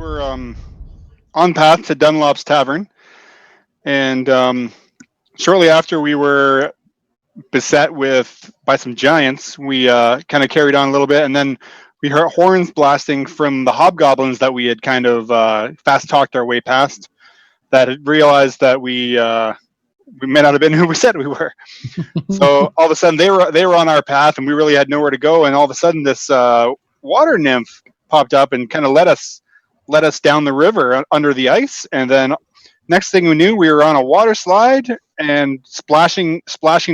were on path to Dunlop's Tavern, and shortly after we were beset by some giants. We kind of carried on a little bit, and then we heard horns blasting from the hobgoblins that we had kind of fast talked our way past. That had realized that we may not have been who we said we were. So all of a sudden they were on our path, and we really had nowhere to go. And all of a sudden this water nymph popped up and kind of led us down the river under the ice, and then next thing we knew, we were on a water slide and splashing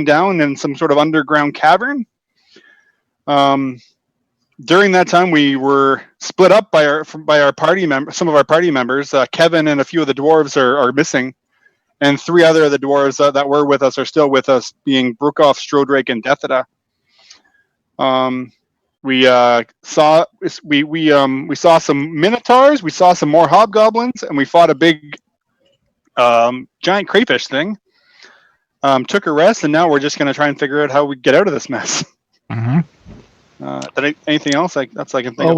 down in some sort of underground cavern. During that time, we were split up by our party members. Some of our party members, Kevin and a few of the dwarves, are missing, and 3 other of the dwarves that were with us are still with us, being Brookoff, Strodrake, and Deathida. We saw some minotaurs, we saw some more hobgoblins, and we fought a big giant crayfish thing. Took a rest, and now we're just going to try and figure out how we get out of this mess. Mm-hmm. Anything else? That's I can think of.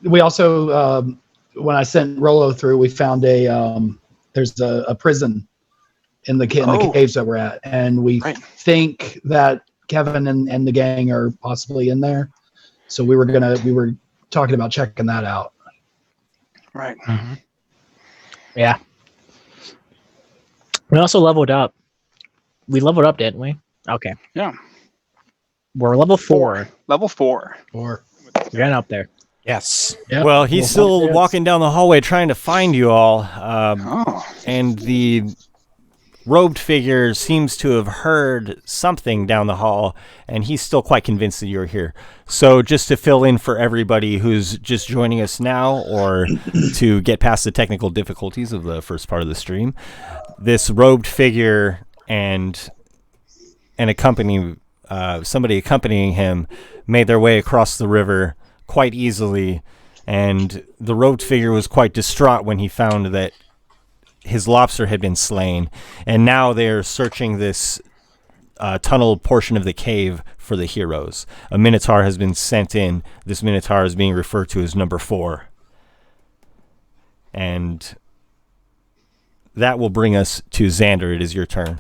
We also, when I sent Rollo through, we found there's a prison in the caves that we're at, and we think that Kevin and the gang are possibly in there. So we were talking about checking that out. Right. Mm-hmm. Yeah. We also leveled up. We leveled up, didn't we? Okay. Yeah. We're level 4. Level 4. We're getting up there. Yes. Yep. Well, he's still walking down the hallway trying to find you all. And the robed figure seems to have heard something down the hall, and he's still quite convinced that you're here. So just to fill in for everybody who's just joining us now, or to get past the technical difficulties of the first part of the stream, this robed figure and somebody accompanying him made their way across the river quite easily, and the robed figure was quite distraught when he found that his lobster had been slain, and now they're searching this tunnel portion of the cave for the heroes. A Minotaur has been sent in. This Minotaur is being referred to as number 4. And that will bring us to Xander. It is your turn.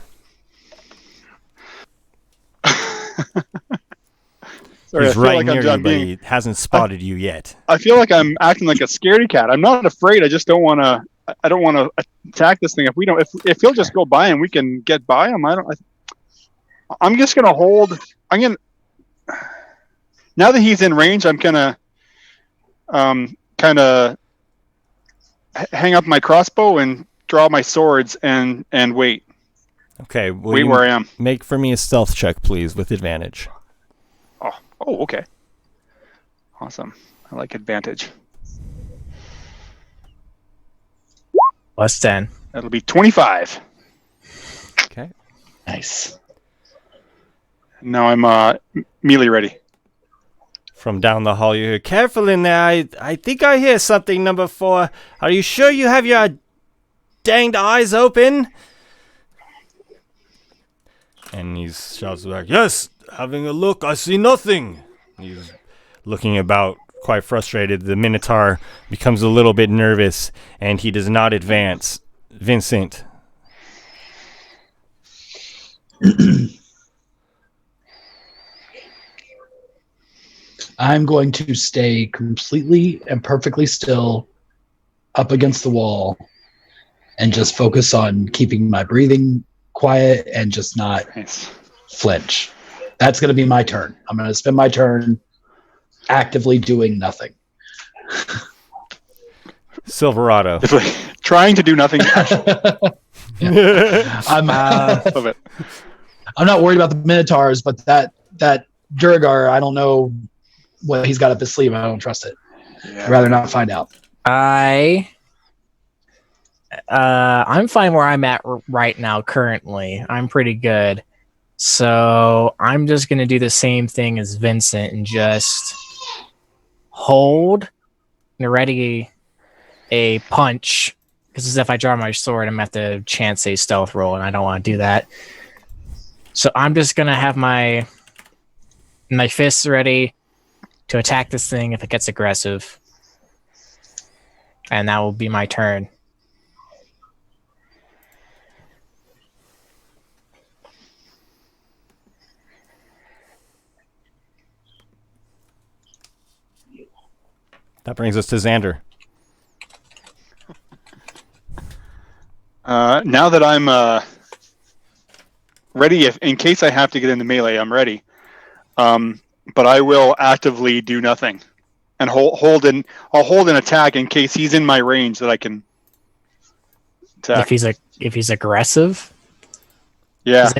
Sorry, he's right near you, but he hasn't spotted you yet. I feel like I'm acting like a scaredy cat. I'm not afraid. I just don't want to. I don't want to attack this thing. If he'll just go by and we can get by him, I'm just gonna hold. Now that he's in range, I'm gonna kind of hang up my crossbow and draw my swords and wait. Okay. Wait where I am. Make for me a stealth check, please, with advantage. Oh, okay. Awesome. I like advantage. Less 10. That'll be 25. Okay. Nice. Now I'm melee ready. From down the hall, you hear, "Careful in there. I think I hear something, number 4. Are you sure you have your danged eyes open?" And he shouts back, "Yes, having a look. I see nothing." He's looking about, quite frustrated. The Minotaur becomes a little bit nervous, and he does not advance. Vincent. I'm going to stay completely and perfectly still up against the wall and just focus on keeping my breathing quiet and just not flinch. That's going to be my turn. I'm going to spend my turn actively doing nothing. Silverado. Trying to do nothing. I'm not worried about the Minotaurs, but that Durgar, I don't know what he's got up his sleeve. I don't trust it. Yeah. I'd rather not find out. I'm fine where I'm at right now. Currently, I'm pretty good. So I'm just gonna do the same thing as Vincent and just hold and ready a punch. Because if I draw my sword, I'm at the chance a stealth roll, and I don't want to do that. So I'm just gonna have my fists ready to attack this thing if it gets aggressive. And that will be my turn. That brings us to Xander. Now that I'm ready, if in case I have to get into melee, I'm ready. But I will actively do nothing, and hold an attack in case he's in my range that I can attack. If he's aggressive, Yeah.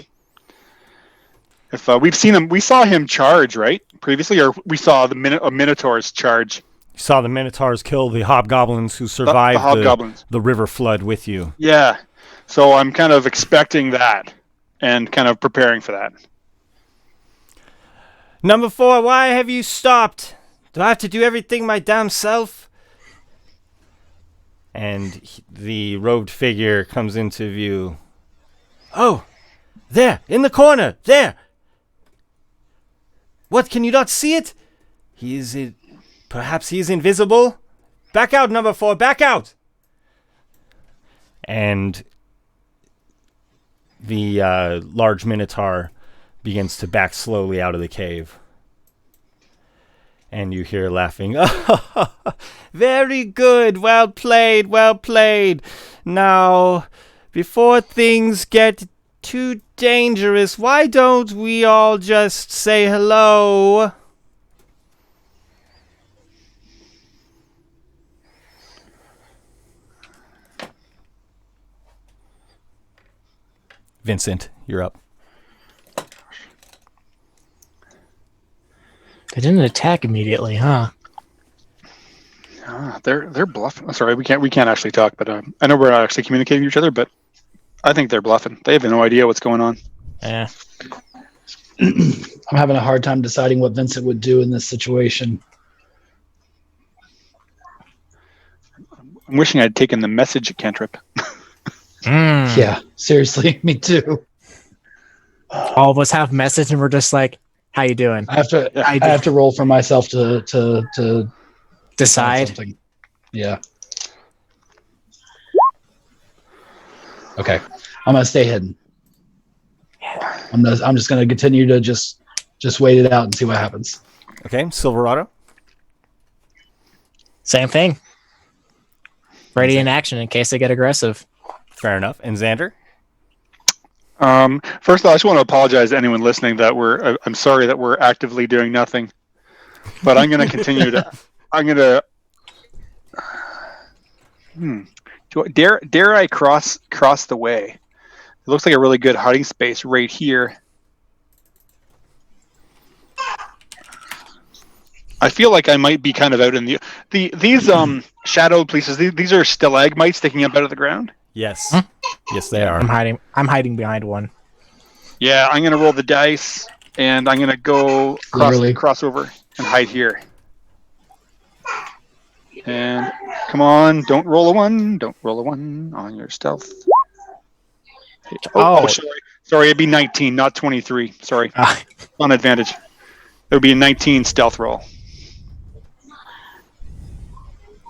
If we've seen him, we saw him charge right previously, or we saw the Minotaur's charge. You saw the Minotaurs kill the hobgoblins who survived the hobgoblins. The river flood with you. Yeah. So I'm kind of expecting that and kind of preparing for that. Number 4, why have you stopped? Do I have to do everything my damn self? And the robed figure comes into view. Oh, there, in the corner, there. What, can you not see it? Perhaps he's invisible? Back out, number 4, back out! And the large Minotaur begins to back slowly out of the cave. And you hear laughing. Oh, very good. Well played, well played. Now, before things get too dangerous, why don't we all just say hello? Vincent, you're up. they didn't attack immediately, huh? They're bluffing. Sorry, we can't actually talk, but I know we're not actually communicating with each other, but I think they're bluffing. They have no idea what's going on. Yeah. I'm having a hard time deciding what Vincent would do in this situation. I'm wishing I'd taken the message cantrip. Yeah, seriously, me too. All of us have message, and we're just like, "How you doing?" I have to roll for myself to Decide. something. Yeah. Okay, I'm gonna stay hidden. I'm just gonna continue to just wait it out and see what happens. Okay, Silverado. Same thing. Ready in action in case they get aggressive. Fair enough. And Xander? First of all, I just want to apologize to anyone listening that I'm sorry that we're actively doing nothing, but I'm going to continue to. I'm going to. Dare I cross the way? It looks like a really good hiding space right here. I feel like I might be kind of out in these shadowed places. These are stalagmites sticking up out of the ground. Yes. Yes, they are. I'm hiding behind one. Yeah, I'm gonna roll the dice, and I'm gonna go cross over and hide here. And come on, don't roll a 1. Don't roll a 1 on your stealth. Oh, sorry, it'd be 19, not 23. Sorry, on advantage. It would be a 19 stealth roll.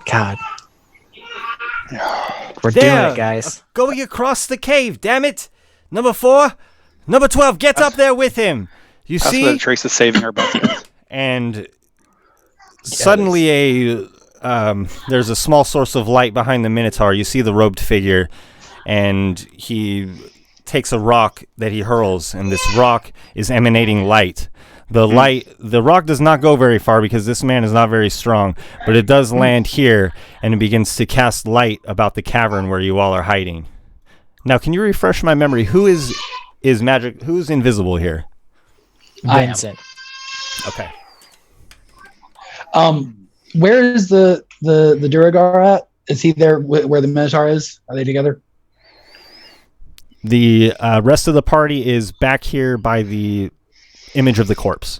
God. We're doing it, guys. Going across the cave, damn it! Number 4, number 12, get up there with him. You see? That's what Trace is saving our butts. And suddenly there's a small source of light behind the Minotaur. You see the robed figure, and he takes a rock that he hurls, and this rock is emanating light. The rock does not go very far because this man is not very strong, but it does land here, and it begins to cast light about the cavern where you all are hiding. Now, can you refresh my memory? Who is magic? Who's invisible here? Vincent. Okay. Where is the Duragar at? Is he there where the Minotaur is? Are they together? The rest of the party is back here by the image of the corpse.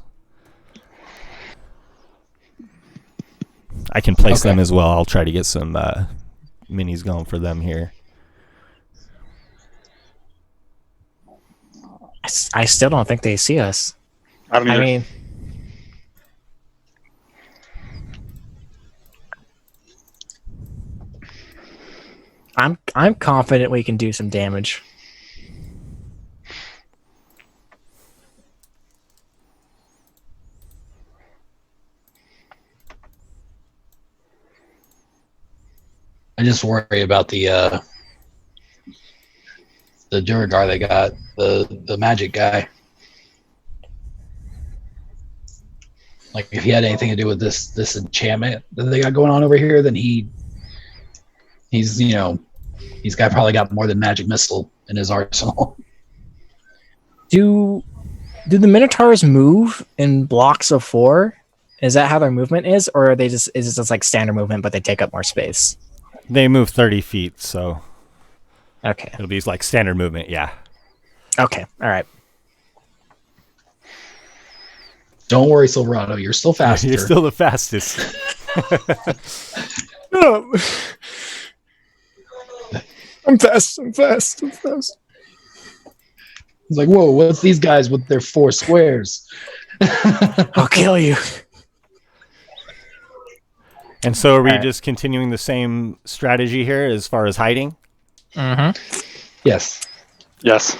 I can place them as well. I'll try to get some minis going for them here. I still don't think they see us. I mean, I'm confident we can do some damage. I just worry about the Duragar they got, the magic guy. Like, if he had anything to do with this enchantment that they got going on over here, then he's probably got more than magic missile in his arsenal. Do the Minotaurs move in blocks of 4? Is that how their movement is, or is it just like standard movement, but they take up more space? They move 30 feet, so Okay. it'll be like standard movement, yeah. Okay. All right. Don't worry, Silverado, you're still faster. You're still the fastest. I'm fast. He's like, whoa, what's these guys with their 4 squares? I'll kill you. And so are we Alright. just continuing the same strategy here as far as hiding? Mm-hmm. Yes. Yes.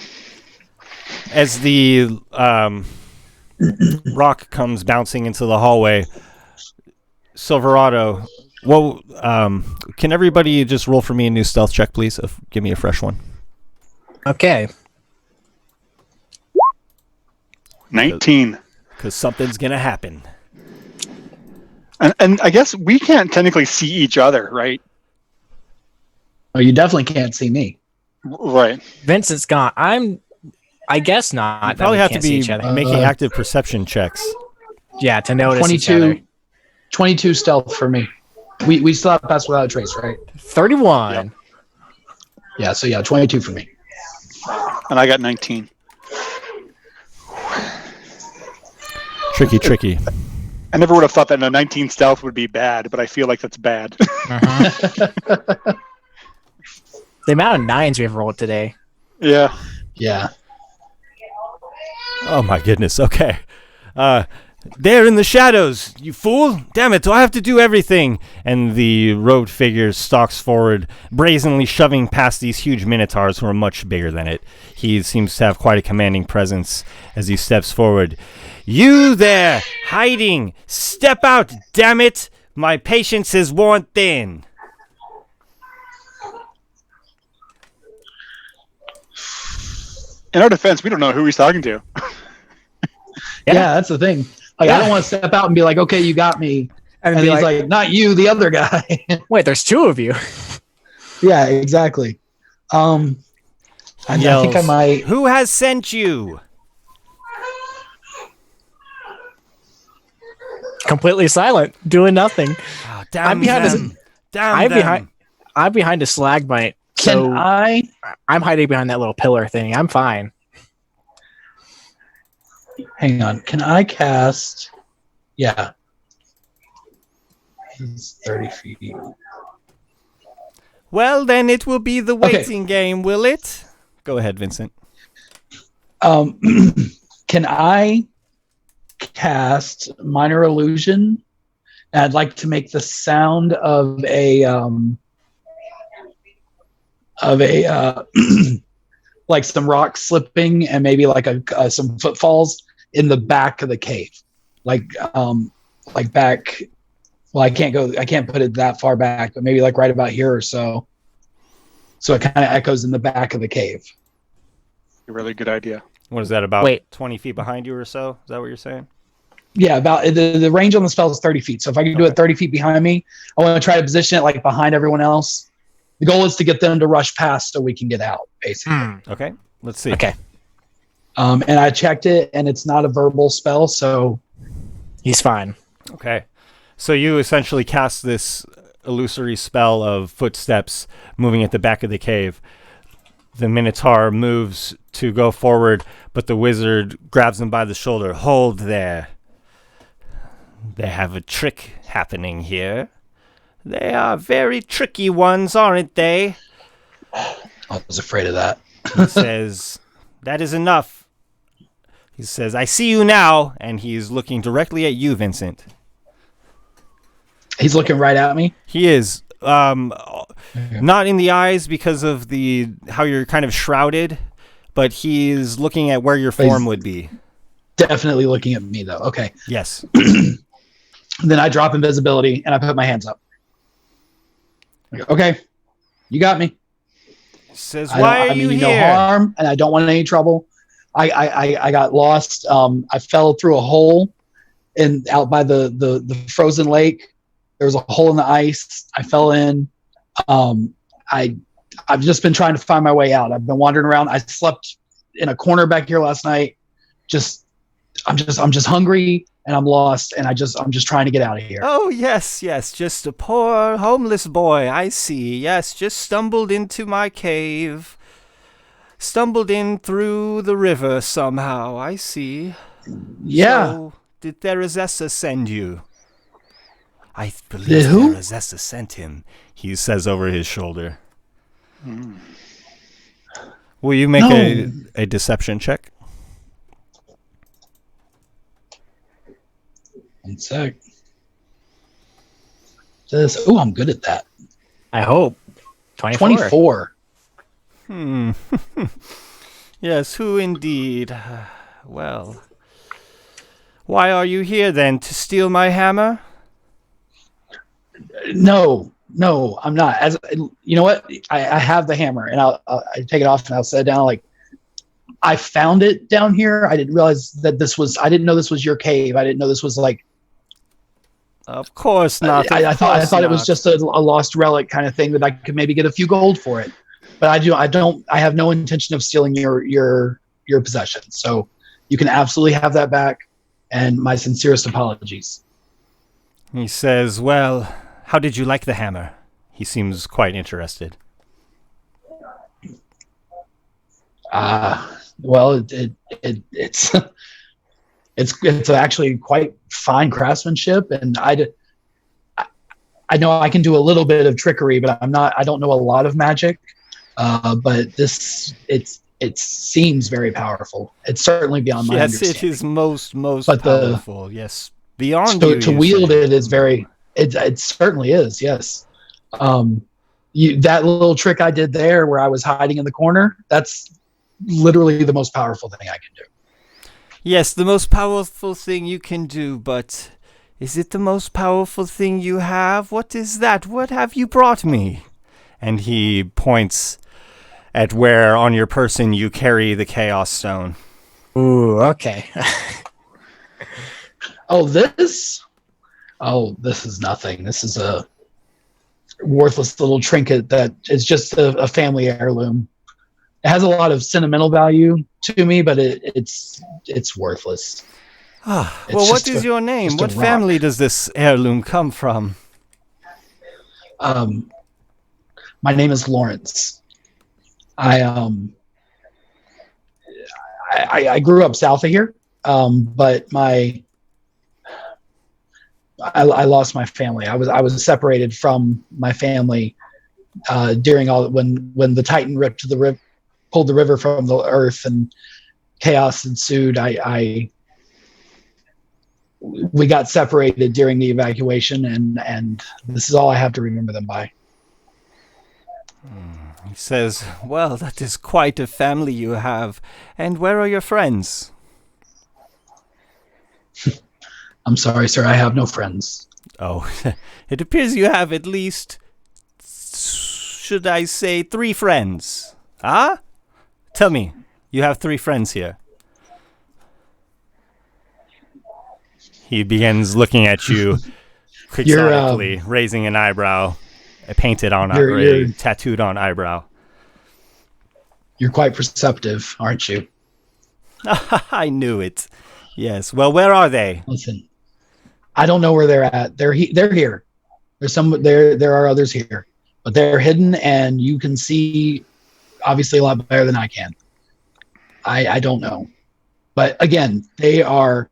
As the rock comes bouncing into the hallway, Silverado, well, can everybody just roll for me a new stealth check, please? Give me a fresh one. Okay. 19. Because something's going to happen. And I guess we can't technically see each other, right? Oh, you definitely can't see me. Right. Vincent's gone. I guess not. You that probably we have to can't see be each other. making active perception checks. Yeah, to notice each other. 22 stealth for me. We still have pass without a trace, right? 31. Yep. Yeah, so yeah, 22 for me. And I got 19. Tricky. I never would have thought that a 19 stealth would be bad, but I feel like that's bad. The amount of 9s we've rolled today. Yeah. Yeah. Oh my goodness, okay. There in the shadows, you fool! Damn it, do I have to do everything? And the robed figure stalks forward, brazenly shoving past these huge minotaurs who are much bigger than it. He seems to have quite a commanding presence as he steps forward. You there, hiding! Step out, damn it! My patience is worn thin. In our defense, we don't know who he's talking to. Yeah, that's the thing. Like, I don't want to step out and be like, okay, you got me. And be he's like, not you, the other guy. wait, there's 2 of you. Yeah, exactly. I think I Yells, might. Who has sent you? Completely silent, doing nothing. Oh, damn I'm behind them. Damn them. I'm behind a stalagmite, Can so I? I'm hiding behind that little pillar thing. I'm fine. Hang on. Can I cast? Yeah. It's 30 feet. Well, then it will be the waiting game, will it? Go ahead, Vincent. Can I cast Minor Illusion? I'd like to make the sound of a like some rocks slipping and maybe like some footfalls in the back of the cave, like back. Well, I can't put it that far back, but maybe like right about here or so. So it kind of echoes in the back of the cave. A really good idea. What is that, about Wait. 20 feet behind you or so? Is that what you're saying? Yeah, about the range on the spell is 30 feet. So if I can do it 30 feet behind me, I want to try to position it like behind everyone else. The goal is to get them to rush past so we can get out, basically. Okay, let's see. Okay, And I checked it, and it's not a verbal spell, so he's fine. Okay. So you essentially cast this illusory spell of footsteps moving at the back of the cave. The Minotaur moves to go forward, but the wizard grabs him by the shoulder. Hold there. They have a trick happening here. They are very tricky ones, aren't they? I was afraid of that. He says, that is enough. He says, I see you now, and he's looking directly at you, Vincent. He's looking right at me. He is. Not in the eyes because of how you're kind of shrouded, but he's looking at where your form would be. Definitely looking at me, though. Okay. Yes. Then I drop invisibility and I put my hands up. Okay, you got me. Says, why are you here? No harm, and I don't want any trouble. I got lost. I fell through a hole out by the frozen lake. There was a hole in the ice. I fell in. I've just been trying to find my way out. I've been wandering around. I slept in a corner back here last night. I'm just hungry and I'm lost and I'm just trying to get out of here. Oh, yes. Just a poor homeless boy. I see. Yes, just stumbled into my cave. Stumbled in through the river somehow. I see. Yeah. So, did Therazessa send you? I believe Therazessa sent him, he says over his shoulder. Will you make a deception check? 1 sec. I'm good at that. I hope. 24. Yes, who indeed? Well, why are you here then? To steal my hammer? No, I'm not. As you know what? I have the hammer and I take it off and I'll set it down. Like, I found it down here. I didn't realize that I didn't know this was your cave. I didn't know this was like. Of course not. I thought it was just a lost relic kind of thing that I could maybe get a few gold for it. But I have no intention of stealing your possessions. So you can absolutely have that back. And my sincerest apologies. He says, well, how did you like the hammer? He seems quite interested. Well, it's it's actually quite fine craftsmanship, and I know I can do a little bit of trickery, but I don't know a lot of magic. But it seems very powerful. It's certainly beyond my understanding. Yes, it is most powerful. Yes, beyond to wield it is very. It certainly is. Yes. That little trick I did there, where I was hiding in the corner, that's literally the most powerful thing I can do. Yes, the most powerful thing you can do, but is it the most powerful thing you have? What is that? What have you brought me? And he points at where on your person you carry the Chaos Stone. Ooh, okay. This is nothing. This is a worthless little trinket that is just a family heirloom. It has a lot of sentimental value to me, but it's worthless. Well, what is your name? What family does this heirloom come from? My name is Lawrence. I grew up south of here, but I lost my family. I was separated from my family during when the Titan pulled the river from the earth and chaos ensued. We got separated during the evacuation, and this is all I have to remember them by. He says, well, that is quite a family you have. And where are your friends? I'm sorry, sir. I have no friends. Oh, it appears you have at least, should I say, 3 friends. Huh? Tell me, you have 3 friends here. He begins looking at you quixotically, raising an eyebrow, a tattooed on eyebrow. You're quite perceptive, aren't you? I knew it. Yes. Well, where are they? Listen, I don't know where they're at. They're here. There are others here, but they're hidden, and you can see obviously a lot better than I can. I don't know, but again, they are.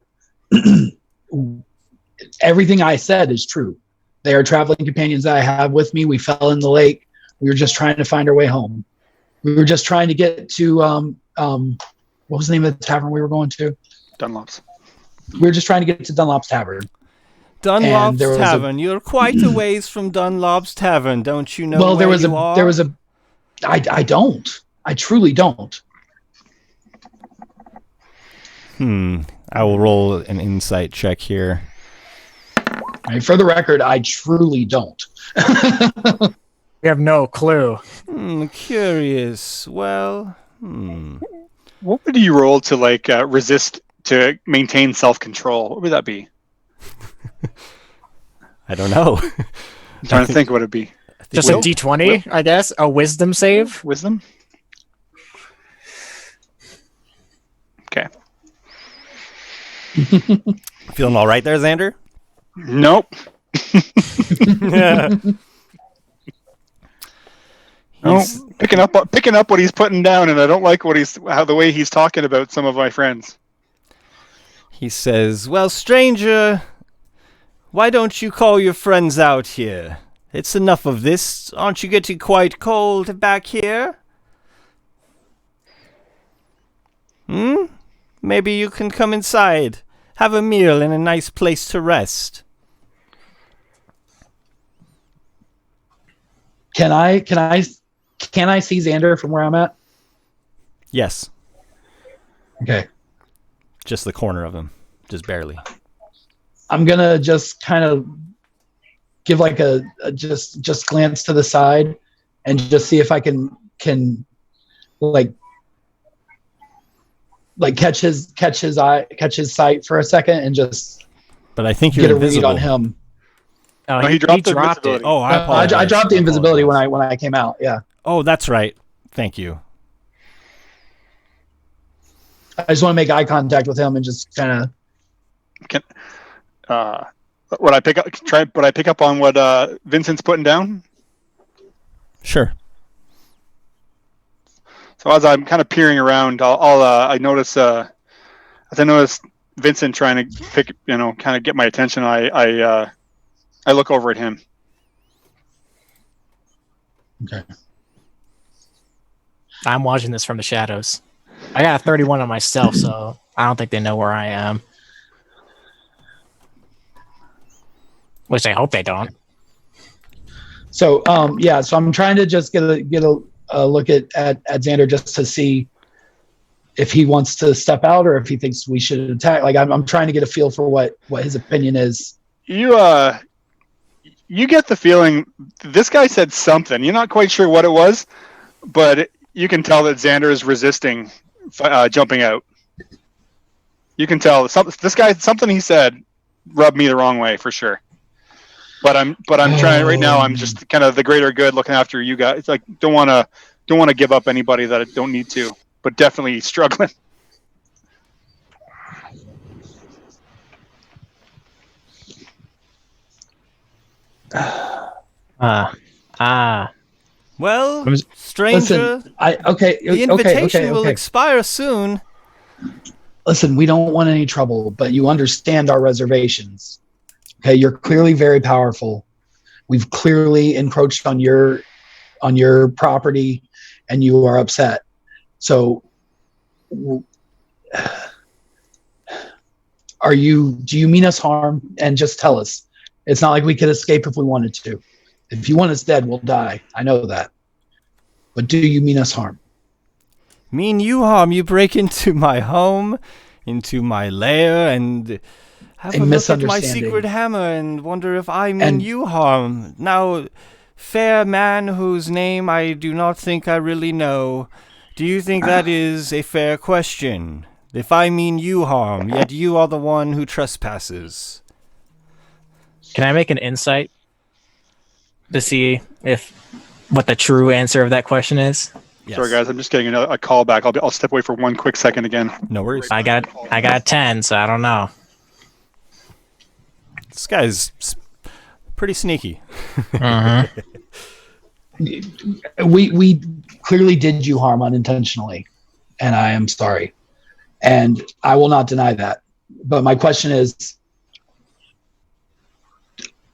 Everything I said is true. They are traveling companions that I have with me. We fell in the lake. We were just trying to find our way home. We were just trying to get to what was the name of the tavern we were going to? Dunlop's. We were just trying to get to Dunlop's Tavern. Dunlop's there was Tavern. You're quite a ways from Dunlop's Tavern, don't you know? Well, there where was you a are? there was a. I don't. I truly don't. I will roll an insight check here. Right, for the record, I truly don't. We have no clue. Curious. Well, What would you roll to like resist to maintain self-control? What would that be? I don't know. I'm trying to think what it'd be. Just a D20, I guess. A wisdom save. Wisdom? Okay. Feeling all right there, Xander? Nope. Yeah. No, picking up what he's putting down, and I don't like the way he's talking about some of my friends. He says, "Well, stranger, why don't you call your friends out here? It's enough of this. Aren't you getting quite cold back here? Maybe you can come inside, have a meal and a nice place to rest." Can I see Xander from where I'm at? Yes, Okay. just the corner of him, just barely. I'm gonna just kind of give like a just glance to the side and just see if I can like catch his sight for a second and just But I think you're get a invisible. read on him. Oh, he dropped the it. invisibility. Oh, I apologize. I dropped the I invisibility apologize. when I came out. Yeah. Oh, that's right. Thank you. I just want to make eye contact with him and just kind of. Would I pick up on what Vincent's putting down? Sure. So as I'm kind of peering around, I notice as I notice Vincent trying to kind of get my attention. I look over at him. Okay. I'm watching this from the shadows. I got a 31 on myself, so I don't think they know where I am. Which I hope they don't. So so I'm trying to just get a look at Xander just to see if he wants to step out or if he thinks we should attack. Like I'm trying to get a feel for what his opinion is. You get the feeling this guy said something. You're not quite sure what it was, but you can tell that Xander is resisting jumping out. You can tell something he said rubbed me the wrong way for sure. But I'm trying right now. I'm just kind of the greater good, looking after you guys. Like don't want to give up anybody that I don't need to, but definitely struggling. Well, I'm- stranger, Listen, the invitation will expire soon. Listen, we don't want any trouble, but you understand our reservations. Okay, you're clearly very powerful. We've clearly encroached on your property, and you are upset. So, do you mean us harm? And just tell us. It's not like we could escape if we wanted to. If you want us dead, we'll die. I know that. But do you mean us harm? Mean you harm? You break into my home, into my lair, and have a look at my misunderstanding. secret hammer and wonder if I mean you harm. Now, fair man whose name I do not think I really know, do you think that is a fair question? If I mean you harm, yet you are the one who trespasses. Can I make an insight to see what the true answer of that question is? Yes. Sorry, guys. I'm just getting a call back. I'll step away for 1 quick second again. No worries. I got a 10, so I don't know. This guy's pretty sneaky. We clearly did you harm unintentionally, and I am sorry, and I will not deny that. But my question is,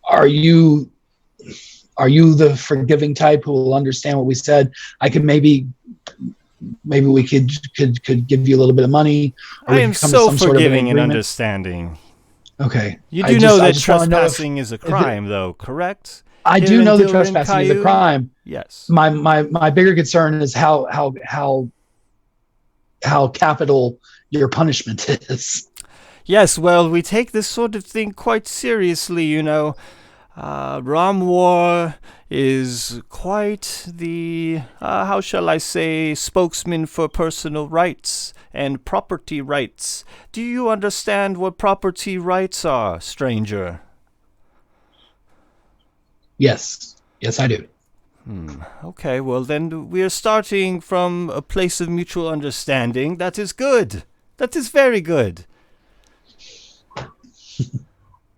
are you the forgiving type who will understand what we said? I could maybe we could give you a little bit of money. Or I we am could come to so some sort of an forgiving and agreement. understanding. Okay. You do know that trespassing is a crime, though, correct? I do know that trespassing is a crime. Yes. My bigger concern is how capital your punishment is. Yes, well, we take this sort of thing quite seriously, you know. Ramwar is quite the, how shall I say, spokesman for personal rights and property rights. Do you understand what property rights are, stranger? Yes, I do. Okay, well then we are starting from a place of mutual understanding. That is good. That is very good.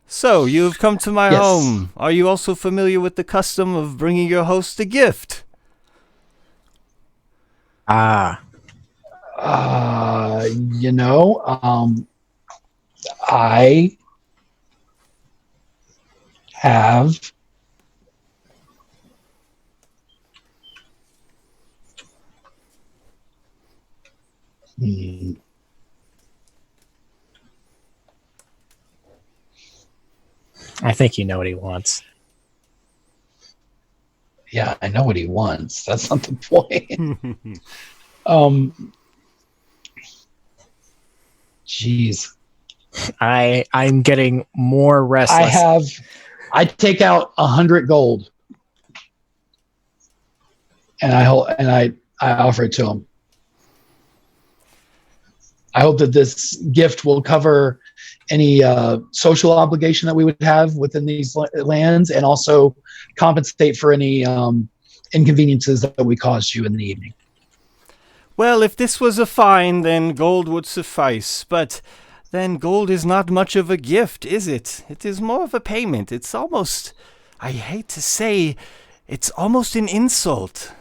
So, you've come to my home. Are you also familiar with the custom of bringing your host a gift? I have I think you know what he wants. Yeah, I know what he wants. That's not the point. Jeez. I'm getting more restless. I take out 100 gold, and I offer it to him. I hope that this gift will cover any social obligation that we would have within these lands, and also compensate for any inconveniences that we caused you in the evening. Well, if this was a fine, then gold would suffice. But then gold is not much of a gift, is it? It is more of a payment. It's almost, I hate to say, it's almost an insult.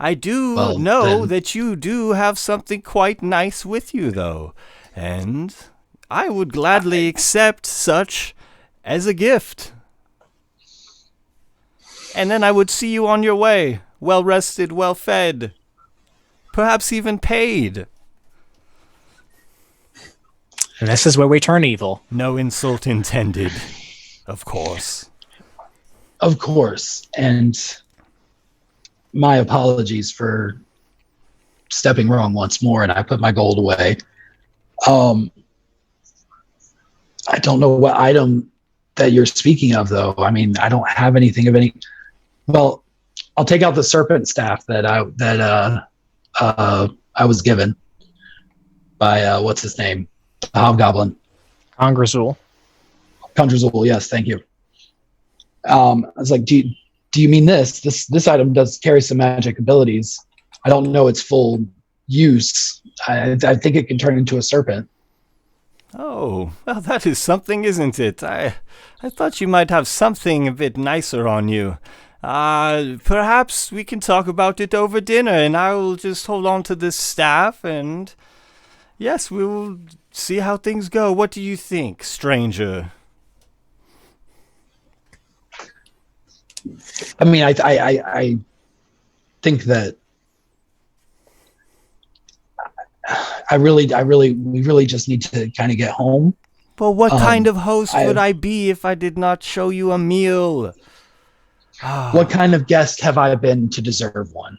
I do know that you do have something quite nice with you, though. And I would gladly accept such as a gift. And then I would see you on your way, well rested, well fed, perhaps even paid. And this is where we turn evil. No insult intended, of course. Of course. And my apologies for stepping wrong once more, and I put my gold away. I don't know what item that you're speaking of, though. I mean, I don't have anything of any. Well, I'll take out the serpent staff that I was given by what's his name, the hobgoblin. Congrazul, yes, thank you. I was like, do you mean this? This item does carry some magic abilities. I don't know its full use. I think it can turn into a serpent. Oh, well, that is something, isn't it? I thought you might have something a bit nicer on you. Perhaps we can talk about it over dinner, and I will just hold on to this staff, and yes, we will see how things go. What do you think, stranger? I mean, I think that we really just need to kind of get home. Well, what kind of host would I be if I did not show you a meal? What kind of guest have I been to deserve one?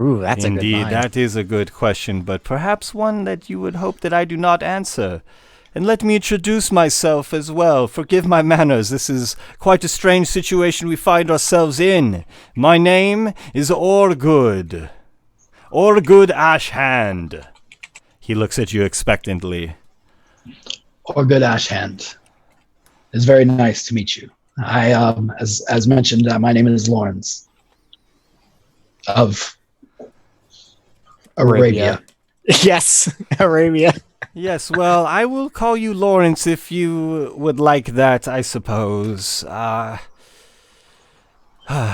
Ooh, that's a good line. Indeed, that is a good question, but perhaps one that you would hope that I do not answer. And let me introduce myself as well. Forgive my manners. This is quite a strange situation we find ourselves in. My name is Orgood. Orgood Ashhand. He looks at you expectantly. Orgood Ashhand. It's very nice to meet you. I, as mentioned, my name is Lawrence of Arabia. Yes, Arabia. Yes, well, I will call you Lawrence if you would like that, I suppose.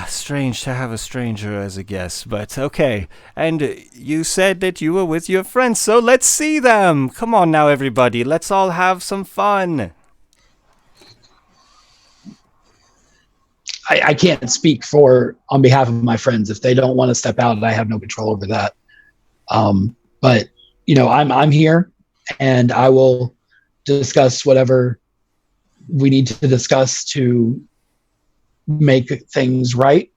Strange to have a stranger as a guest, but okay. And you said that you were with your friends, so let's see them. Come on now, everybody. Let's all have some fun. I can't speak on behalf of my friends. If they don't want to step out, I have no control over that. But I'm here, and I will discuss whatever we need to discuss to make things right.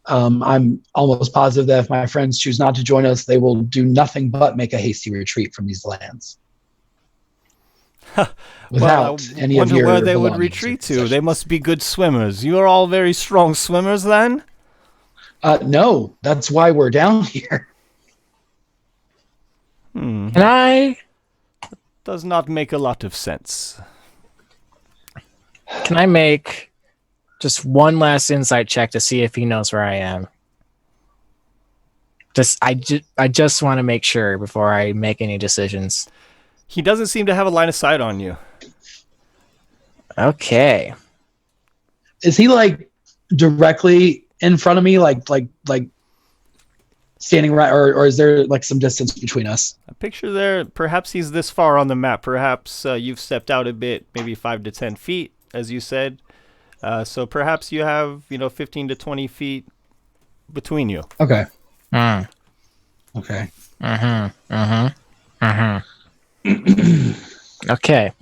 I'm almost positive that if my friends choose not to join us, they will do nothing but make a hasty retreat from these lands. Without any of your where they would belongings or retreat to. possessions. They must be good swimmers. You are all very strong swimmers, then? No, that's why we're down here. Can I Does not make a lot of sense. make just one last insight check to see if he knows where I am? I just want to make sure before I make any decisions. He doesn't seem to have a line of sight on you. Okay. Is he like directly in front of me, like standing right, or is there like some distance between us? A picture there. Perhaps he's this far on the map. Perhaps you've stepped out a bit, maybe 5 to 10 feet, as you said. So perhaps you have, 15 to 20 feet between you. Okay. Mm. Okay. Okay.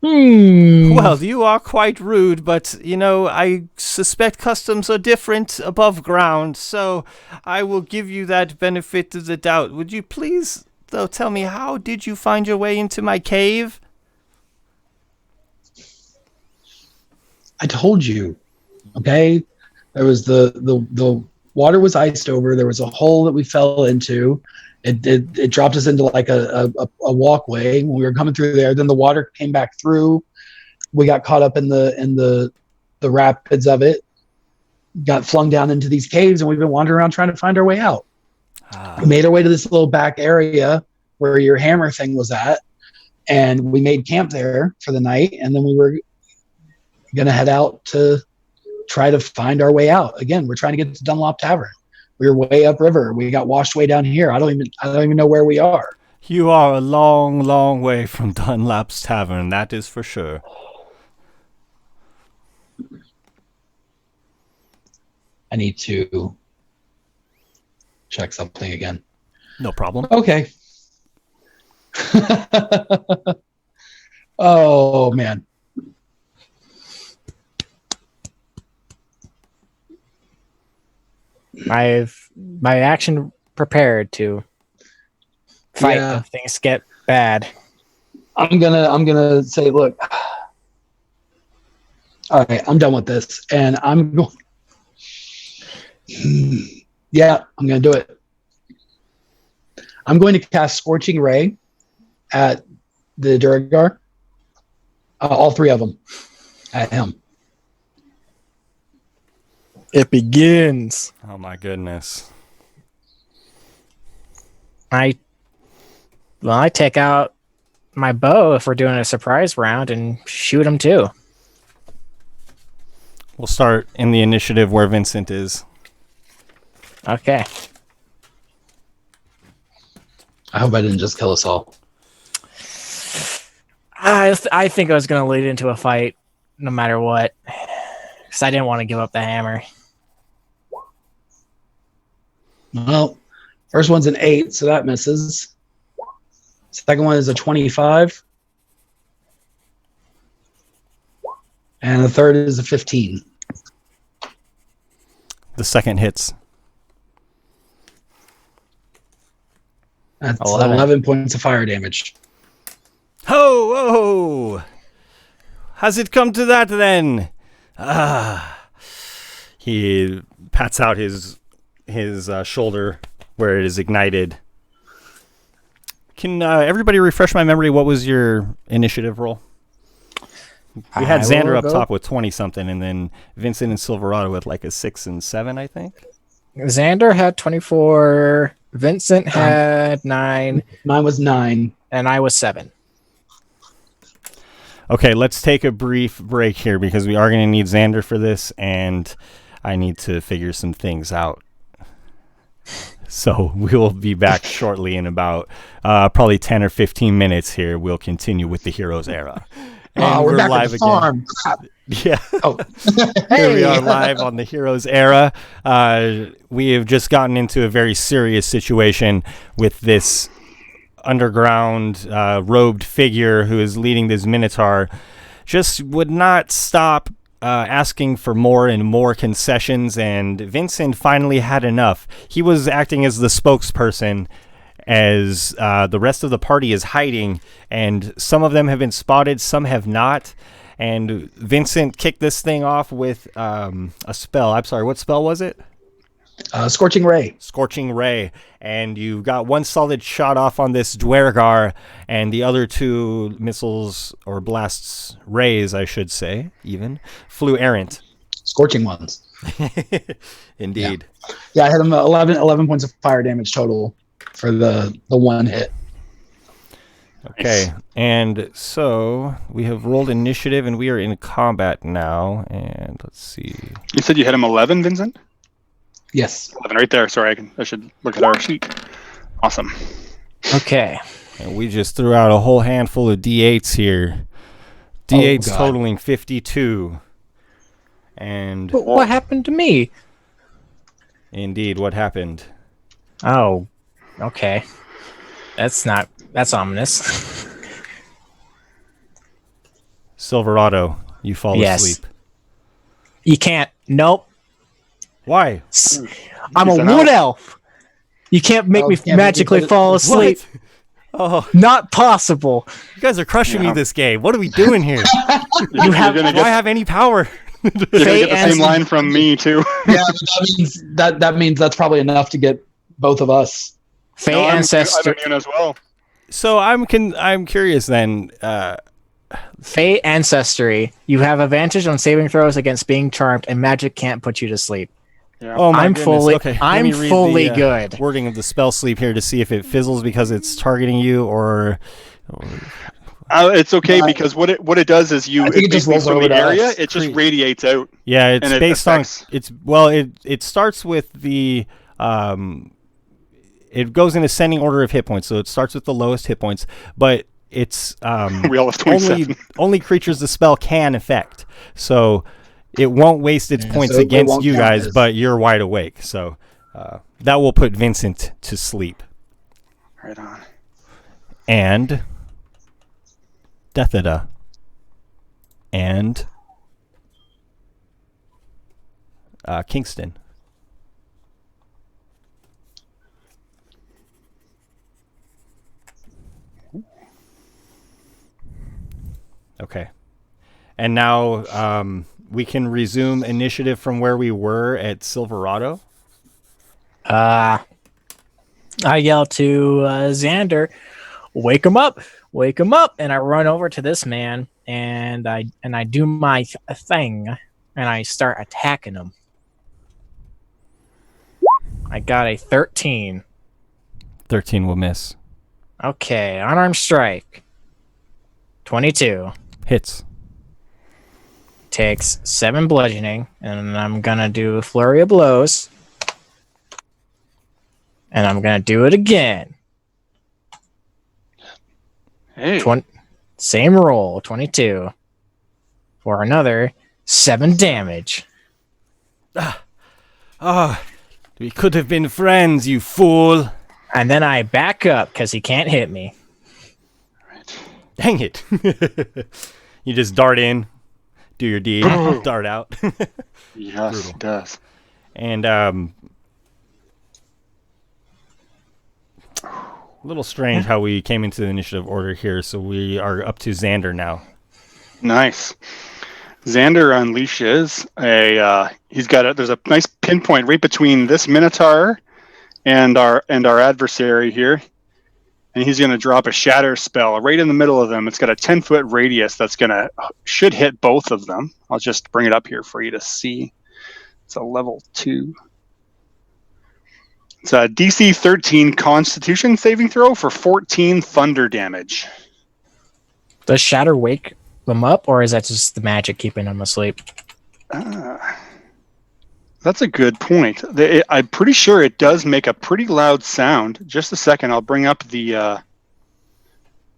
Well, you are quite rude, but, I suspect customs are different above ground, so I will give you that benefit of the doubt. Would you please, though, tell me, how did you find your way into my cave? I told you. Okay. There was the water was iced over. There was a hole that we fell into. It dropped us into like a walkway when we were coming through there. Then the water came back through. We got caught up in the rapids of it. Got flung down into these caves, and we've been wandering around trying to find our way out. We made our way to this little back area where your hammer thing was at, and we made camp there for the night. And then we were gonna head out to try to find our way out. Again, we're trying to get to Dunlop Tavern. We were way upriver. We got washed way down here. I don't even know where we are. You are a long, long way from Dunlop's Tavern, that is for sure. I need to check something again. No problem. Okay. Oh, man. I've my action prepared to fight Yeah. if things get bad. I'm gonna say, look. All right, I'm done with this, and I'm going. Yeah, I'm gonna do it. I'm going to cast Scorching Ray at the Duragar. All three of them at him. It begins. Oh my goodness. I take out my bow if we're doing a surprise round and shoot him too. We'll start in the initiative where Vincent is. Okay. I hope I didn't just kill us all. I think I was going to lead into a fight no matter what, because I didn't want to give up the hammer. Well, first one's an 8, so that misses. Second one is a 25. And the third is a 15. The second hits. That's 11. 11 points of fire damage. Ho, ho! Has it come to that then? He pats out his shoulder where it is ignited. Can everybody refresh my memory? What was your initiative roll? We had Xander up top with 20 something, and then Vincent and Silverado with like a 6 and 7, I think. Xander had 24. Vincent had 9. Mine was 9. And I was 7. Okay, let's take a brief break here because we are going to need Xander for this, and I need to figure some things out. So we will be back shortly in about probably 10 or 15 minutes here. We'll continue with the Heroes Era. And we're back at the farm. Yeah. Oh, Here we are live on the Heroes Era. We have just gotten into a very serious situation with this underground robed figure who is leading this Minotaur. Just would not stop asking for more and more concessions, and Vincent finally had enough. He was acting as the spokesperson as the rest of the party is hiding, and some of them have been spotted, some have not. And Vincent kicked this thing off with a spell. I'm sorry, what spell was it? Scorching Ray. Scorching Ray. And you got one solid shot off on this Dwergar, and the other two missiles, or blasts, rays, I should say, even, flew errant. Scorching ones. Indeed. Yeah, I had him 11 points of fire damage total for the one hit. Okay, and so we have rolled initiative, and we are in combat now. And let's see. You said you hit him 11, Vincent? Yes. 11 right there. Sorry, I should look at our sheet. Awesome. Okay. And we just threw out a whole handful of D8s here. D8s God. totaling 52. And But what happened to me? indeed, what happened? Oh, okay. That's ominous. Silverado, you fall Yes. asleep. You can't. Nope. Why? I'm a Is that wood how- elf. You can't make Oh, me can't make me magically put it- fall asleep. Oh, Not possible. you guys are crushing me Yeah. this game. What are we doing here? You have- You're gonna Do I get, have any power? you're gonna Faye get the and- same line from me, too. Yeah, that means that's probably enough to get both of us. Fey No, I'm ancestor. immune as well. So I'm curious then. Fey ancestry. You have advantage on saving throws against being charmed, and magic can't put you to sleep. Yeah. Oh my I'm goodness. fully. Okay, let I'm me read fully the, good. wording of the spell sleep here to see if it fizzles because it's targeting you or It's okay because what it does is I think it just basically rolls so over the to area, us. it just radiates out. yeah, it's And it based affects- it starts with the it goes in ascending order of hit points, so it starts with the lowest hit points, but it's We all have 27. only creatures the spell can affect. So it won't waste its Yeah, points so it against won't you count guys, as- but you're wide awake. So that will put Vincent to sleep. Right on. And Deathida. And Kingston. Okay. And now we can resume initiative from where we were at Silverado. I yell to Xander, "Wake him up! Wake him up!" And I run over to this man, and I do my thing, and I start attacking him. I got a 13. 13 will miss. Okay, unarmed strike. 22. Hits. Takes 7 bludgeoning, and I'm gonna do a flurry of blows. And I'm gonna do it again. Hey. Same roll, 22. For another 7 damage. Ah, we could have been friends, you fool. And then I back up because he can't hit me. Dang it. You just dart in, do your deed, dart out. Yes, Brutal. it does. And a little strange how we came into the initiative order here, so we are up to Xander now. Nice. Xander unleashes there's a nice pinpoint right between this Minotaur and our adversary here. And he's going to drop a shatter spell right in the middle of them. It's got a 10-foot radius should hit both of them. I'll just bring it up here for you to see. It's a level 2. It's a DC 13 Constitution saving throw for 14 thunder damage. Does Shatter wake them up, or is that just the magic keeping them asleep? That's a good point. I'm pretty sure it does make a pretty loud sound. Just a second, I'll bring up the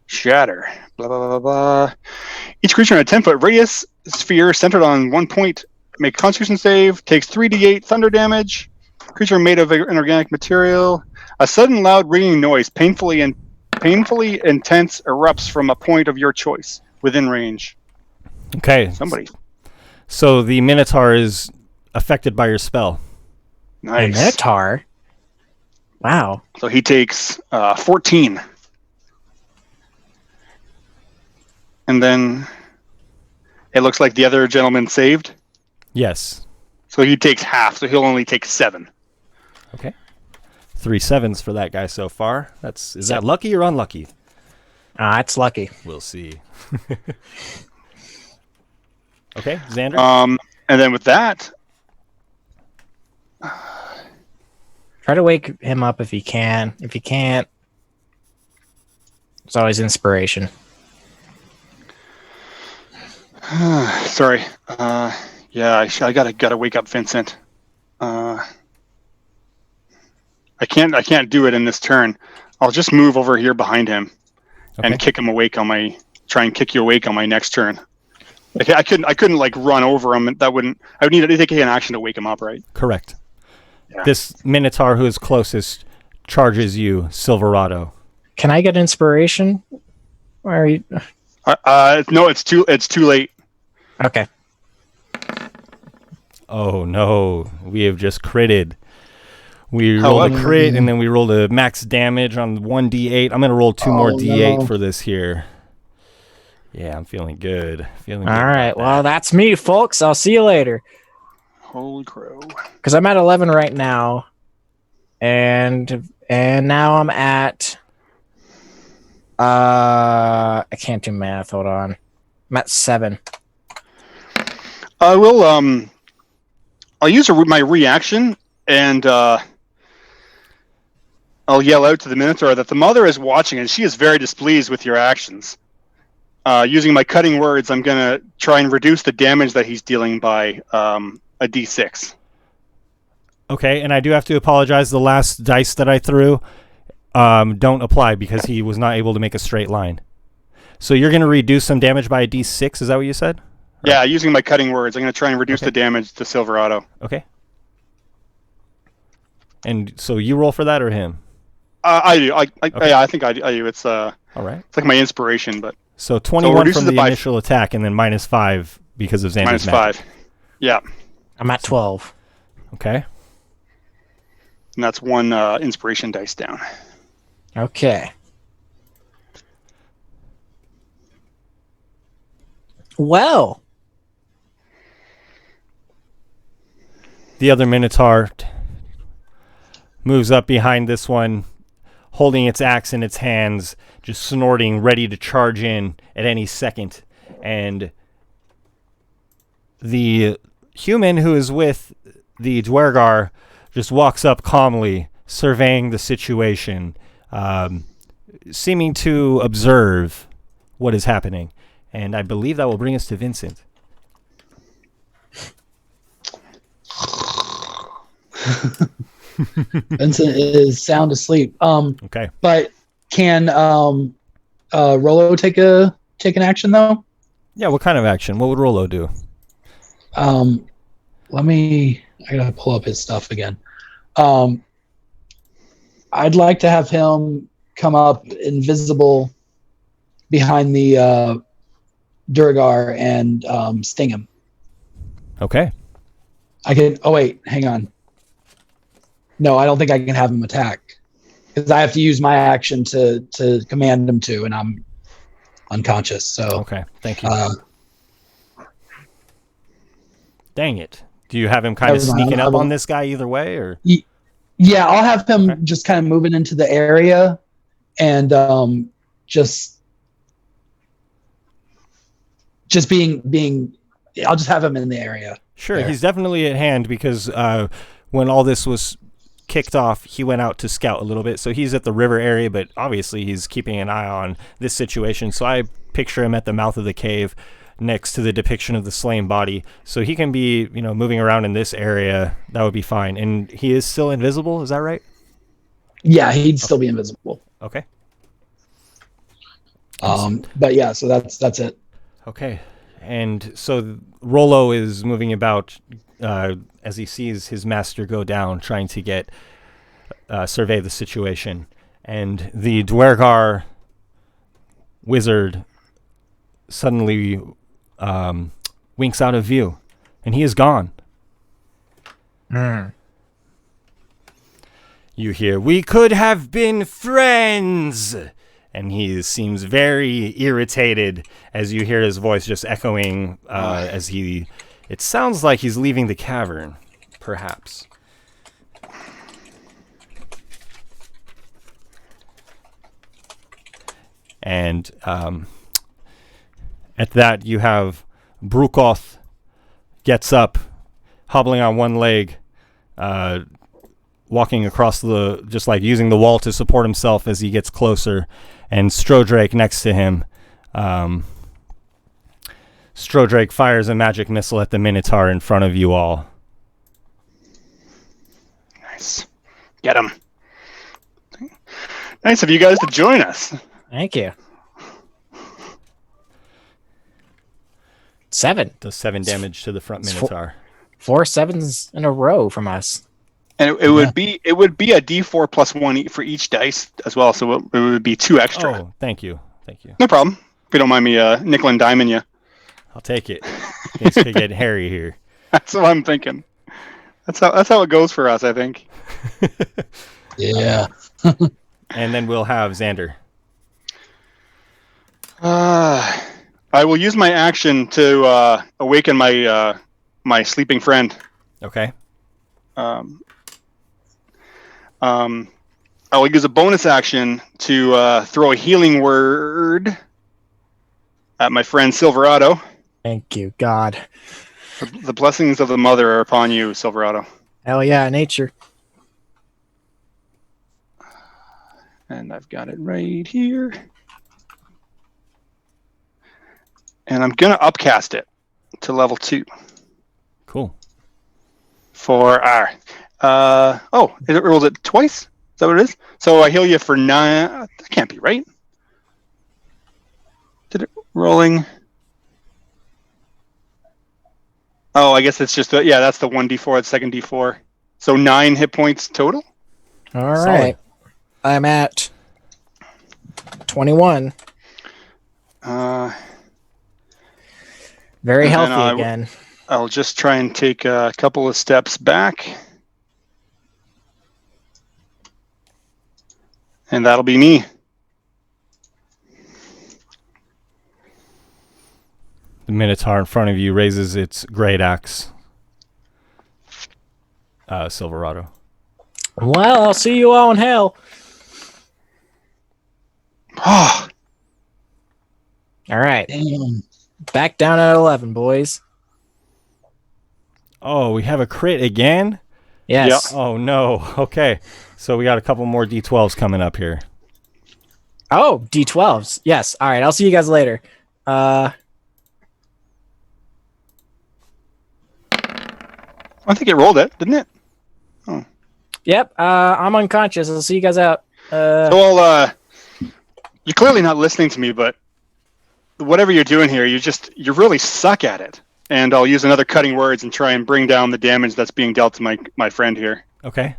Shatter. Blah, blah, blah, blah, blah. Each creature in a 10-foot radius sphere centered on 1 point. Make a Constitution save. Takes 3d8 thunder damage. Creature made of inorganic material. A sudden loud ringing noise, painfully intense, erupts from a point of your choice within range. Okay. Somebody. So the Minotaur is affected by your spell. A Nice. Minotaur? Wow. So he takes 14. And then it looks like the other gentleman saved. Yes. So he takes half, so he'll only take 7. Okay. 3 7s for that guy so far. Is that lucky or unlucky? It's lucky. We'll see. Okay, Xander? And then with that, Try to wake him up if you can. If you can't, it's always inspiration. sorry. Yeah, I gotta wake up Vincent. I can't do it in this turn. I'll just move over here behind him and kick him awake try and kick you awake on my next turn. Like, I couldn't like run over him. I would need to take an action to wake him up, right? Correct. Yeah. This Minotaur who is closest charges you, Silverado. Can I get inspiration? Where are you? No, it's too late. Okay. Oh no, we have just critted. We rolled a crit and then we rolled a max damage on 1d8. I'm going to roll 2 more d8 for this here. Yeah, I'm feeling good. All right. Well, that's me, folks. I'll see you later. Holy crow. Because I'm at 11 right now. And now I'm at... I can't do math. Hold on. I'm at 7. I will, I'll use my reaction and, I'll yell out to the Minotaur that the mother is watching and she is very displeased with your actions. Using my cutting words, I'm going to try and reduce the damage that he's dealing by a d6. Okay, and I do have to apologize. The last dice that I threw don't apply because he was not able to make a straight line. So you're going to reduce some damage by a d6, is that what you said? Yeah, using my cutting words, I'm going to try and reduce the damage to Silverado. Okay. And so you roll for that or him? I do. Yeah, I think I do. It's all right. It's like my inspiration, but so 21 from the initial attack, and then -5 because of Xander's -5. Yeah. I'm at 12. Okay. And that's 1 inspiration dice down. Okay. Well. The other Minotaur moves up behind this one, holding its axe in its hands, just snorting, ready to charge in at any second. And the human who is with the Dwergar just walks up calmly, surveying the situation, seeming to observe what is happening. And I believe that will bring us to Vincent. Vincent is sound asleep. Okay. But can Rollo take an action though? Yeah, what kind of action? What would Rollo do? I gotta pull up his stuff again. I'd like to have him come up invisible behind the Durgar and sting him. Okay. I can. Oh wait, hang on. No, I don't think I can have him attack because I have to use my action to command him to, and I'm unconscious. So okay, thank you. Dang it! Do you have him kind of sneaking up on this guy either way, or? Yeah, I'll have him just kind of moving into the area, and just being. I'll just have him in the area. Sure, there. He's definitely at hand because when all this was kicked off, he went out to scout a little bit. So he's at the river area, but obviously he's keeping an eye on this situation. So I picture him at the mouth of the cave next to the depiction of the slain body. So he can be, moving around in this area. That would be fine. And he is still invisible, is that right? Yeah, he'd still be invisible. Okay. But yeah, so that's it. Okay. And so Rollo is moving about as he sees his master go down, trying to get survey the situation. And the Dwergar wizard suddenly winks out of view, and he is gone. You hear, "We could have been friends!" And he seems very irritated as you hear his voice just echoing as he... It sounds like he's leaving the cavern, perhaps. And at that, you have Brukoth gets up, hobbling on one leg, walking across just like using the wall to support himself as he gets closer, and Strodrake next to him. Strodrake fires a magic missile at the Minotaur in front of you all. Nice. Get him. Nice of you guys to join us. Thank you. 7. Does 7 damage to the front Minotaur. 4 7s in a row from us. And it would be a D4 plus 1 for each dice as well, so it would be 2 extra. Oh, thank you. No problem. If you don't mind me nickel and diming you. I'll take it. Things could get hairy here. That's what I'm thinking. That's how it goes for us, I think. Yeah. And then we'll have Xander. I will use my action to awaken my sleeping friend. Okay. I will use a bonus action to throw a healing word at my friend Silverado. Thank you, God. The blessings of the mother are upon you, Silverado. Hell yeah, nature. And I've got it right here. And I'm going to upcast it to level 2. Cool. For our... it rolled it twice? Is that what it is? So I heal you for 9... That can't be right. Did it... Rolling... Oh, I guess it's just... that's the 1d4, the second d4. So 9 hit points total? All right. I'm at 21. Very healthy again. I'll just try and take a couple of steps back. And that'll be me. The Minotaur in front of you raises its great axe. Silverado. Well, I'll see you all in hell. Oh. All right. Damn. Back down at 11, boys. Oh, we have a crit again? Yes. Yep. Oh, no. Okay. So we got a couple more D12s coming up here. Oh, D12s. Yes. All right. I'll see you guys later. I think it rolled it, didn't it? Oh. Yep. I'm unconscious. I'll see you guys out. So you're clearly not listening to me, but whatever you're doing here, you really suck at it. And I'll use another cutting words and try and bring down the damage that's being dealt to my friend here. Okay.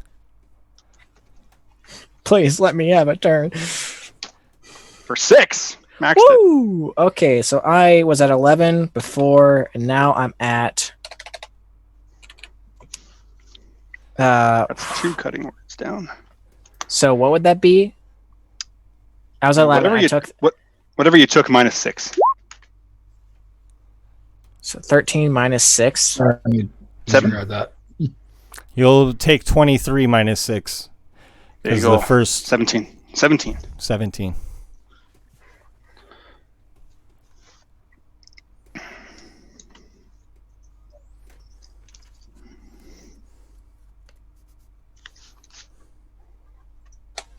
Please let me have a turn. For 6. Maxed it. Woo! Okay, so I was at 11 before, and now I'm at... That's 2 cutting words down. So what would that be? I was at 11. Whatever you took minus 6. So 13 minus 6. Sorry, I need to 7. disregard that. You'll take 23 minus 6. There you go. The first 17. 17.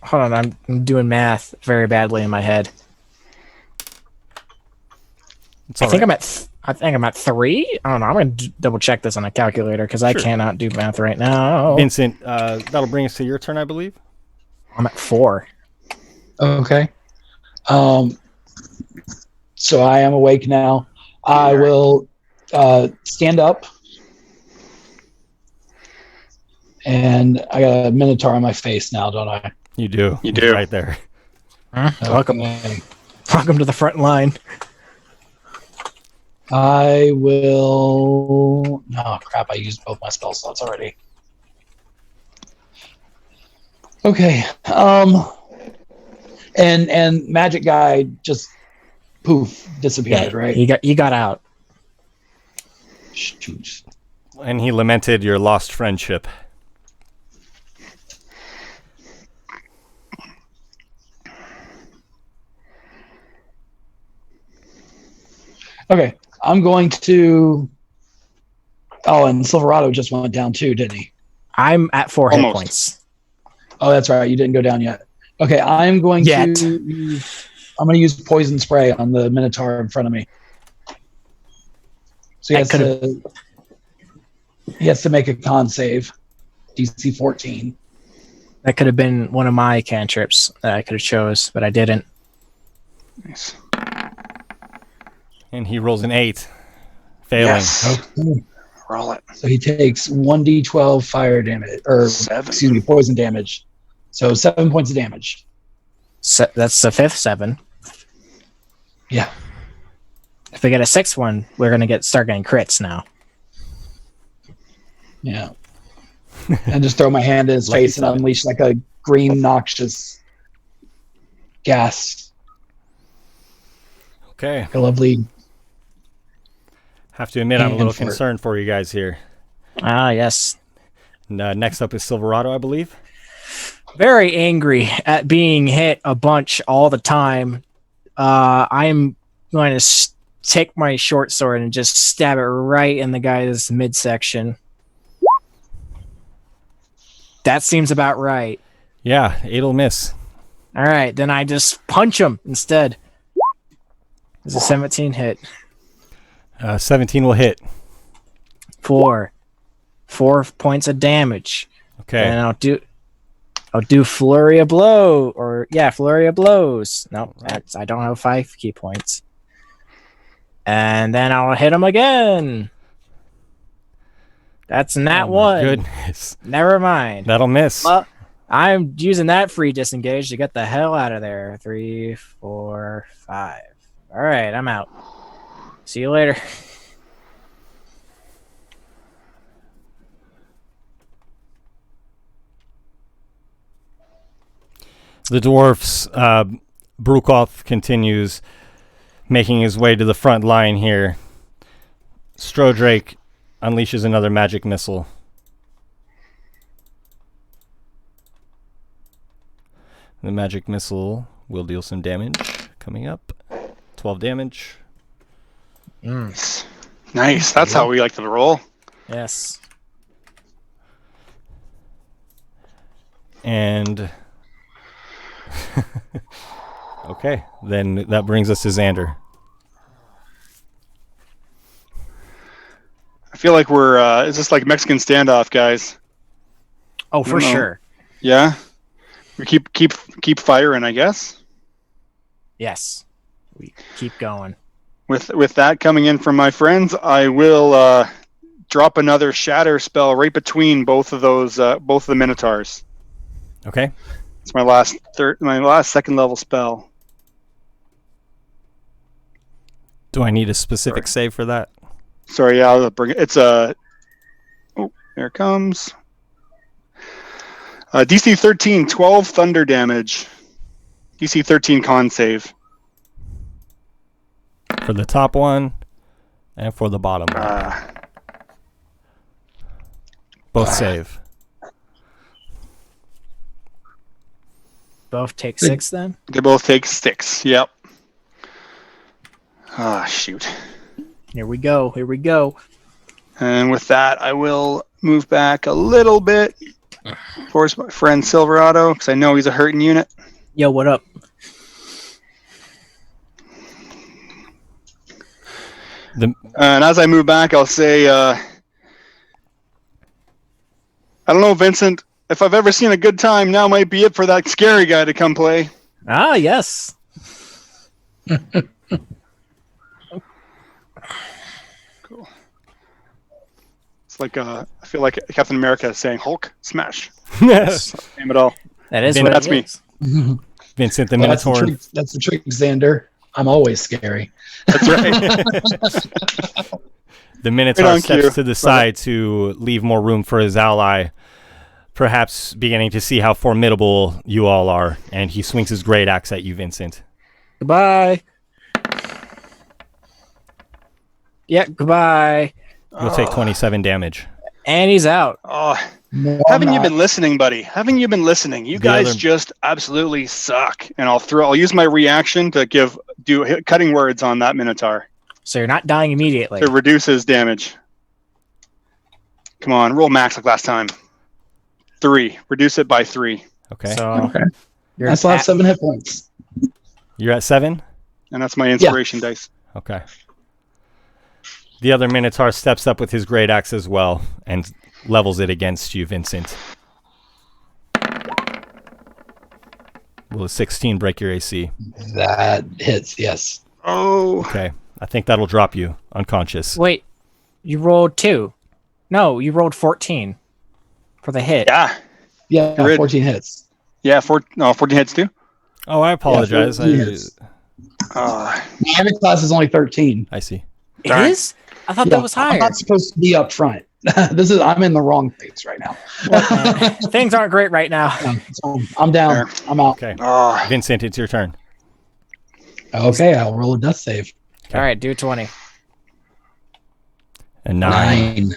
Hold on, I'm doing math very badly in my head. I think I'm at 3. I don't know. I'm going to double check this on a calculator because I cannot do math right now. Vincent, that'll bring us to your turn, I believe. I'm at 4. Okay. So I am awake now. I will stand up. And I got a Minotaur on my face now, don't I? You do. You He's do. right there. Welcome. Okay. Welcome to the front line. I will. Oh crap! I used both my spell slots already. Okay. And magic guy just poof disappeared. Right. He got out. Shoot. And he lamented your lost friendship. Okay. I'm going to. Oh, and Silverado just went down too, didn't he? I'm at 4 hit Almost. points. Oh, that's right. You didn't go down yet. Okay, I'm going Yet. to use poison spray on the Minotaur in front of me. So he has to make a con save, DC 14. That could have been one of my cantrips that I could have chose, but I didn't. Nice. And he rolls an 8. Failing. Yes. Okay. Roll it. So he takes 1d12 fire damage, or 7. excuse me, poison damage. So 7 points of damage. That's the 5th 7. Yeah. If we get a 6th one, we're gonna start getting crits now. Yeah. And just throw my hand in his Lucky face and 7. unleash like a green noxious gas. Okay. A lovely. Have to admit, I'm a little And for it. concerned for you guys here. Ah, yes. And, next up is Silverado, I believe. Very angry at being hit a bunch all the time. I'm going to take my short sword and just stab it right in the guy's midsection. That seems about right. Yeah, 8'll miss. All right, then I just punch him instead. It's a 17 hit. 17 will hit. 4 points of damage. Okay. And I'll do flurry of blow, flurry of blows. No, that's I don't have 5 key points. And then I'll hit him again. That's not Oh my one. Goodness. Never mind. That'll miss. Well, I'm using that free disengage to get the hell out of there. 3, 4, 5. All right, I'm out. See you later. The dwarf's Brukoth continues making his way to the front line here. Strodrake unleashes another magic missile. The magic missile will deal some damage. Coming up. 12 damage. Nice. That's how we like to roll. Yes. And okay, then that brings us to Xander. I feel like we're is this like Mexican standoff, guys? Oh, for know. sure. Yeah. We keep firing, I guess. Yes. We keep going. With that coming in from my friends, I will drop another shatter spell right between both of the Minotaurs. Okay. It's my last second level spell. Do I need a specific save for that? Sorry, yeah, I'll bring it. It's a. Oh, there it comes. DC 13, 12 thunder damage. DC 13 con save. For the top one and for the bottom one. Both save. Both take 6 then? They both take 6. Yep. Ah, shoot. Here we go. Here we go. And with that, I will move back a little bit towards my friend Silverado, because I know he's a hurting unit. Yo, what up? And as I move back, I'll say, I don't know, Vincent, if I've ever seen a good time, now might be it for that scary guy to come play. Ah, yes. It's like I feel like Captain America is saying Hulk smash. Yes. Name it all. That is Vin- what that's it me. is. Vincent the Well, that's the Minotaur. trick. That's the trick, Xander. I'm always scary. That's right. The Minotaur Right on steps cue. to the Love side to leave more room for his ally, perhaps beginning to see how formidable you all are, and he swings his great axe at you, Vincent. Goodbye. Yeah, goodbye. You'll take 27 damage. And he's out. Oh, No, haven't I'm you not. been listening, buddy? Haven't you been listening? You The guys other- just absolutely suck. And I'll use my reaction to do cutting words on that Minotaur So you're not dying immediately. to reduce his damage. Come on, roll max like last time. 3. Reduce it by 3. Okay. So Okay. you're I still have at- 7 hit points. You're at 7? And that's my inspiration dice. Okay. The other Minotaur steps up with his great axe as well and levels it against you, Vincent. Will a 16 break your AC? That hits. Yes. Oh. Okay. I think that'll drop you unconscious. Wait, you rolled 2. No, you rolled 14 for the hit. Yeah. Yeah. Grid. 14 hits. Yeah, 14 hits too? Oh, I apologize. 14 hits. My damage class is only 13. I see. It Darn. is? I thought Yeah, that was I'm higher. not supposed to be up front. I'm in the wrong place right now. Things aren't great right now. So I'm down. I'm out. Okay. Oh. Vincent, it's your turn. Okay, I'll roll a death save. All right, do 20. And 9. 9.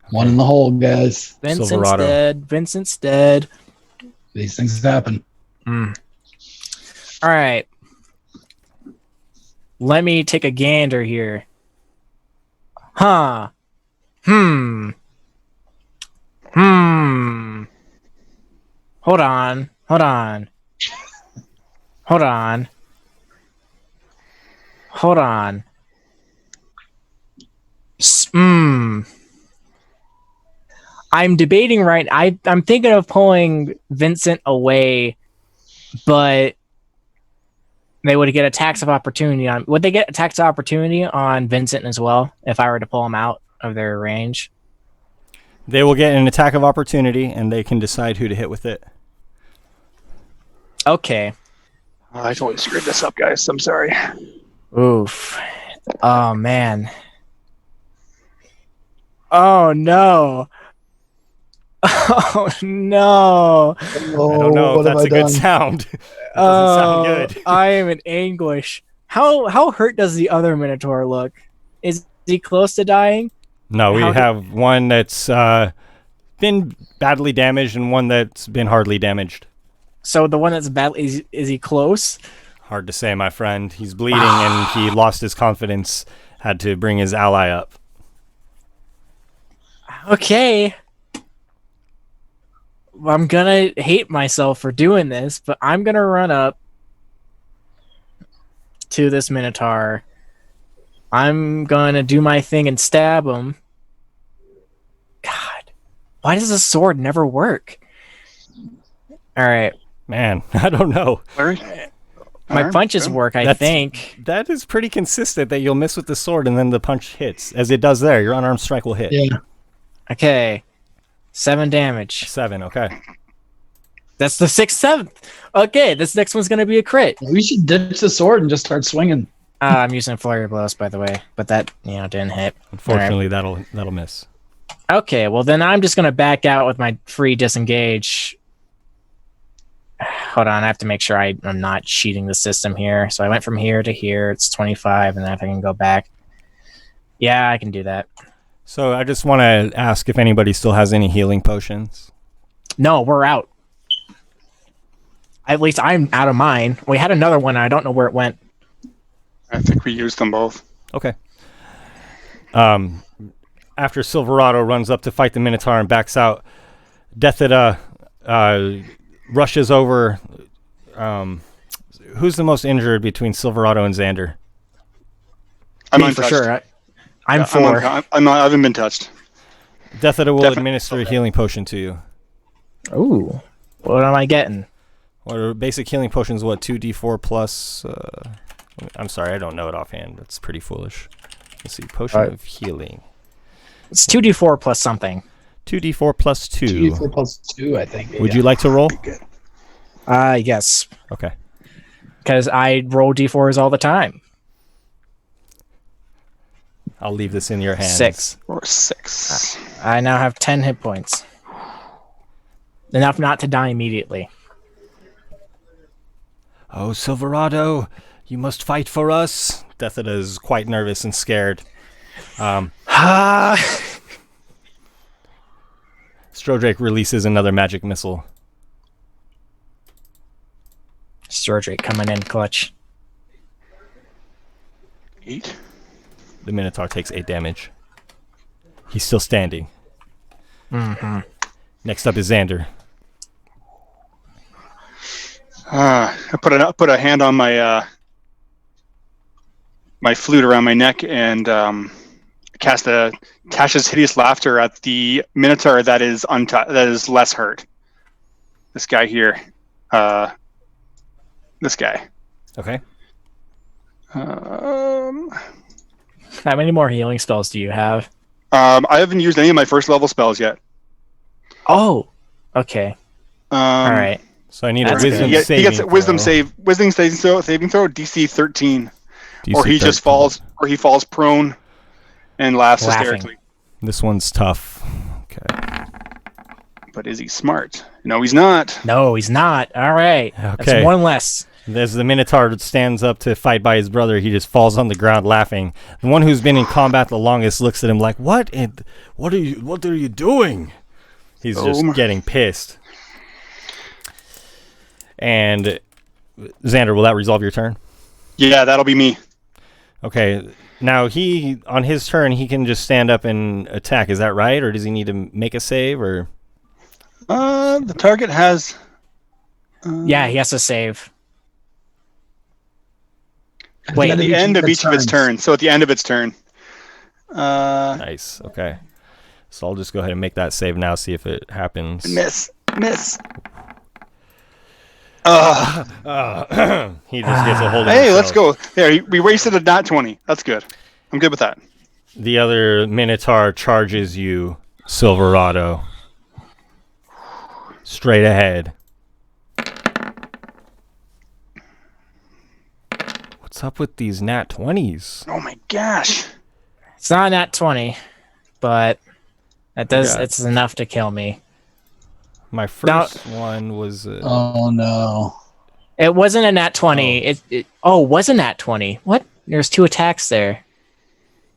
One in the hole, guys. Vincent's Silverado. dead. Vincent's dead. These things happen. All right. Let me take a gander here. Huh. Hmm. Hold on. I'm debating I'm thinking of pulling Vincent away, but they would get a tax of opportunity on. Would they get a tax of opportunity on Vincent as well if I were to pull him out of their range? They will get an attack of opportunity, and they can decide who to hit with it. Okay. I totally screwed this up, guys. I'm sorry. Oof. Oh man. Oh no. Oh no. I don't know if that's a good sound. It doesn't sound good. I am in anguish. How hurt does the other Minotaur look? Is he close to dying? No, we How did- have one that's been badly damaged and one that's been hardly damaged. So the one that's badly is he close? Hard to say, my friend. He's bleeding and he lost his confidence. Had to bring his ally up. Okay. I'm gonna hate myself for doing this, but I'm gonna run up to this Minotaur. I'm gonna do my thing and stab him. God, why does a sword never work? All right, Man, I don't know. Larry? my punches work. I That's- think. That is pretty consistent that you'll miss with the sword and then the punch hits. As it does there, your unarmed strike will hit. Yeah. Okay, 7 damage. 7, okay. That's the 6th, 7th. Okay, this next one's gonna be a crit. We should ditch the sword and just start swinging. I'm using flurry of blows, by the way, but that didn't hit. Unfortunately, that'll miss. Okay, well then I'm just gonna back out with my free disengage. Hold on, I have to make sure I'm not cheating the system here. So I went from here to here. It's 25, and then if I can go back, yeah, I can do that. So I just want to ask if anybody still has any healing potions. No, we're out. At least I'm out of mine. We had another one. I don't know where it went. I think we used them both. Okay. After Silverado runs up to fight the Minotaur and backs out, Deathida rushes over. Who's the most injured between Silverado and Xander? I'm Me untouched. for sure. I'm Yeah, 4. I haven't been touched. Deathida will Definitely. administer a healing potion to you. Ooh, what am I getting? Or basic healing potions, what, 2d4 plus... I'm sorry, I don't know it offhand. That's pretty foolish. Let's see, potion of healing. It's 2d4 plus something. 2d4 plus 2. 2d4 plus 2, I think. Would you like to roll? Yes. Okay. Because I roll d4s all the time. I'll leave this in your hands. 6. Or 6. I now have 10 hit points. Enough not to die immediately. Oh, Silverado, you must fight for us. Deathita is quite nervous and scared. Strodrake releases another magic missile. Strodrake coming in clutch. 8. The Minotaur takes 8 damage. He's still standing. Mm-hmm. Next up is Xander. I put a hand on my my flute around my neck and cast a Tasha's Hideous Laughter at the Minotaur that is less hurt. This guy here. This guy. Okay. How many more healing spells do you have? I haven't used any of my first level spells yet. Oh, okay. All right. So I need a That's wisdom good. saving He gets a wisdom throw. saving throw DC 13, DC or he just 13. falls prone and laughs Laughing. hysterically. This one's tough. Okay. But is he smart? No, he's not. No, he's not. All right. Okay. That's one less. As the Minotaur stands up to fight by his brother, he just falls on the ground laughing. The one who's been in combat the longest looks at him like, "What are you doing?" He's just getting pissed. And Xander, will that resolve your turn? Yeah, that'll be me. Okay. Now on his turn, he can just stand up and attack. Is that right, or does he need to make a save? Or The target has. Yeah, he has to save. Wait, at the end of each of its turns. So at the end of its turn. nice. Okay. So I'll just go ahead and make that save now. See if it happens. Miss. He just gets a hold of Hey, himself. let's go. There, we wasted a nat 20. That's good. I'm good with that. The other Minotaur charges you, Silverado. Straight ahead. What's up with these nat 20s? Oh my gosh. It's not a nat 20, but Yeah. it's enough to kill me. My first one was... Oh, no. It wasn't a nat 20. It was a nat 20. What? There's 2 attacks there.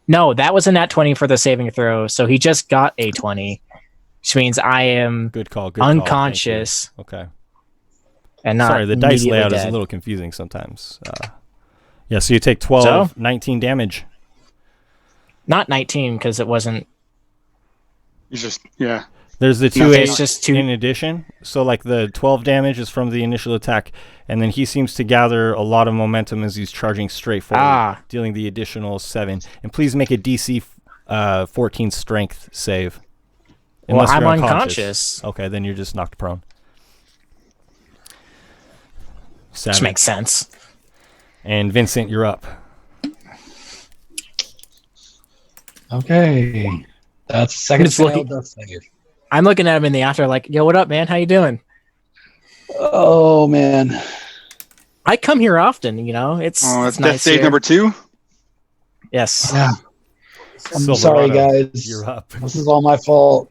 No, that was a nat 20 for the saving throw, so he just got a 20, which means I am Good call. unconscious Okay. and not Sorry, the dice immediately layout is dead. a little confusing sometimes. Yeah, so you take 12, 19 damage. Not 19, because it wasn't... He's just, yeah. There's the 2 Nothing, 8 it's just 2... in addition. So like the 12 damage is from the initial attack, and then he seems to gather a lot of momentum as he's charging straight forward, dealing the additional 7. And please make a DC 14 strength save. Well, I'm you're unconscious. Okay, then you're just knocked prone. Which makes sense. And Vincent, you're up. Okay. That's second just failed looking- death save. I'm looking at him in the after like, yo, what up, man? How you doing? Oh, man. I come here often, you know. It's That's nice death save here. number 2. Yes. Yeah. I'm Silverado, sorry, guys. You're up. This is all my fault.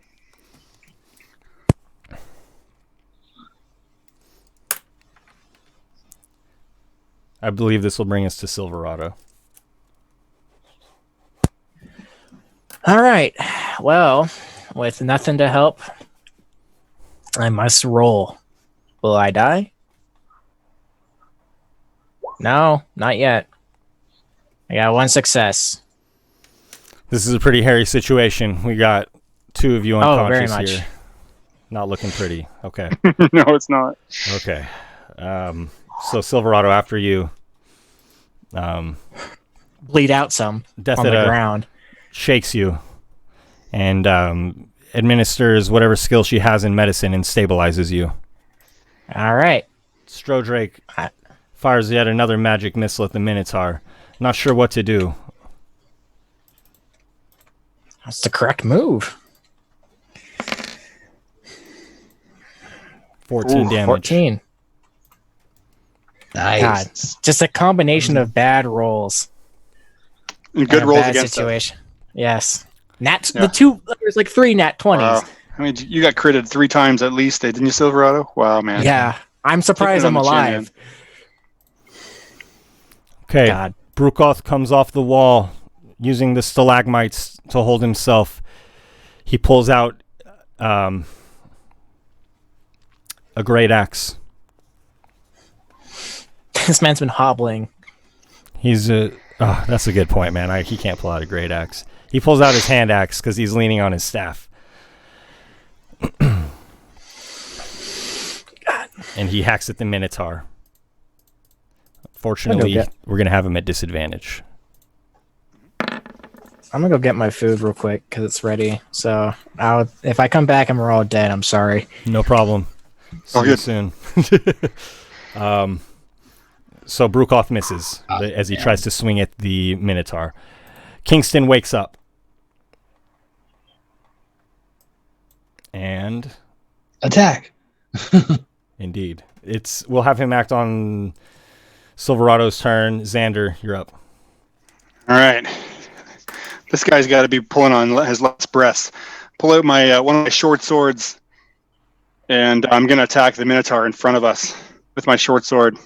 I believe this will bring us to Silverado. All right. Well, with nothing to help, I must roll. Will I die? No, not yet. I got 1 success. This is a pretty hairy situation. We got 2 of you unconscious very much. here. Not looking pretty. Okay. No, it's not. Okay. So Silverado, after you, Bleed out some Death on at the a- ground. shakes you and administers whatever skill she has in medicine and stabilizes you. All right. Strodrake fires yet another magic missile at the Minotaur. Not sure what to do. That's the correct move. 14 damage. 14. Nice. Just a combination of bad rolls. And good and a rolls bad against situation. Yes. Nat. Yeah. There's like 3 nat 20s. Wow. I mean, you got critted 3 times at least, didn't you, Silverado? Wow, man. Yeah. I'm surprised Taking I'm it on the chin, alive. Okay. God. Brukoth comes off the wall using the stalagmites to hold himself. He pulls out a great axe. This man's been hobbling. He's that's a good point, man. He can't pull out a great axe. He pulls out his hand axe because he's leaning on his staff. And he hacks at the Minotaur. Fortunately, we're going to have him at disadvantage. I'm gonna go get my food real quick because it's ready. So if I come back and we're all dead, I'm sorry. No problem. See you good. soon. So Brukoth misses as he tries to swing at the Minotaur. Kingston wakes up. And Attack. indeed. We'll have him act on Silverado's turn. Xander, you're up. All right. This guy's got to be pulling on his last breaths. Pull out my one of my short swords, and I'm going to attack the Minotaur in front of us with my short sword.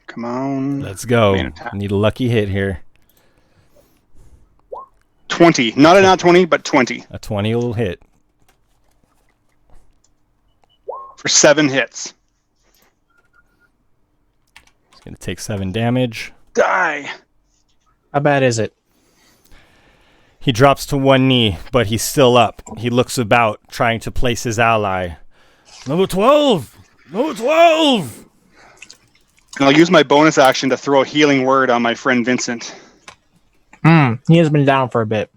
Come on. Let's go. Main attack. Need a lucky hit here. 20. Not a nat 20, but 20. A 20 will hit. For 7 hits. He's going to take 7 damage. Die. How bad is it? He drops to one knee, but he's still up. He looks about, trying to place his ally. Number 12! Number 12! And I'll use my bonus action to throw a healing word on my friend Vincent. He has been down for a bit.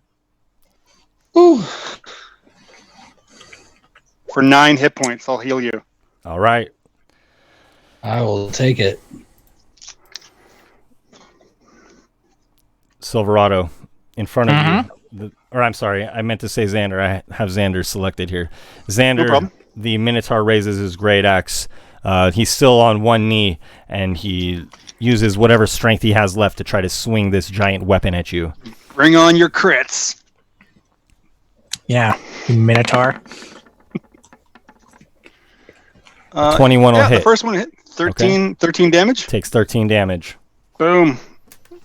Ooh. For 9 hit points, I'll heal you. All right. I will take it. Silverado, in front of you. Or I'm sorry, I meant to say Xander. I have Xander selected here. Xander, No problem. the Minotaur raises his great axe. He's still on one knee, and he uses whatever strength he has left to try to swing this giant weapon at you. Bring on your crits. Yeah, you Minotaur. 21 will The hit. first one hit. 13 damage. Takes 13 damage. Boom.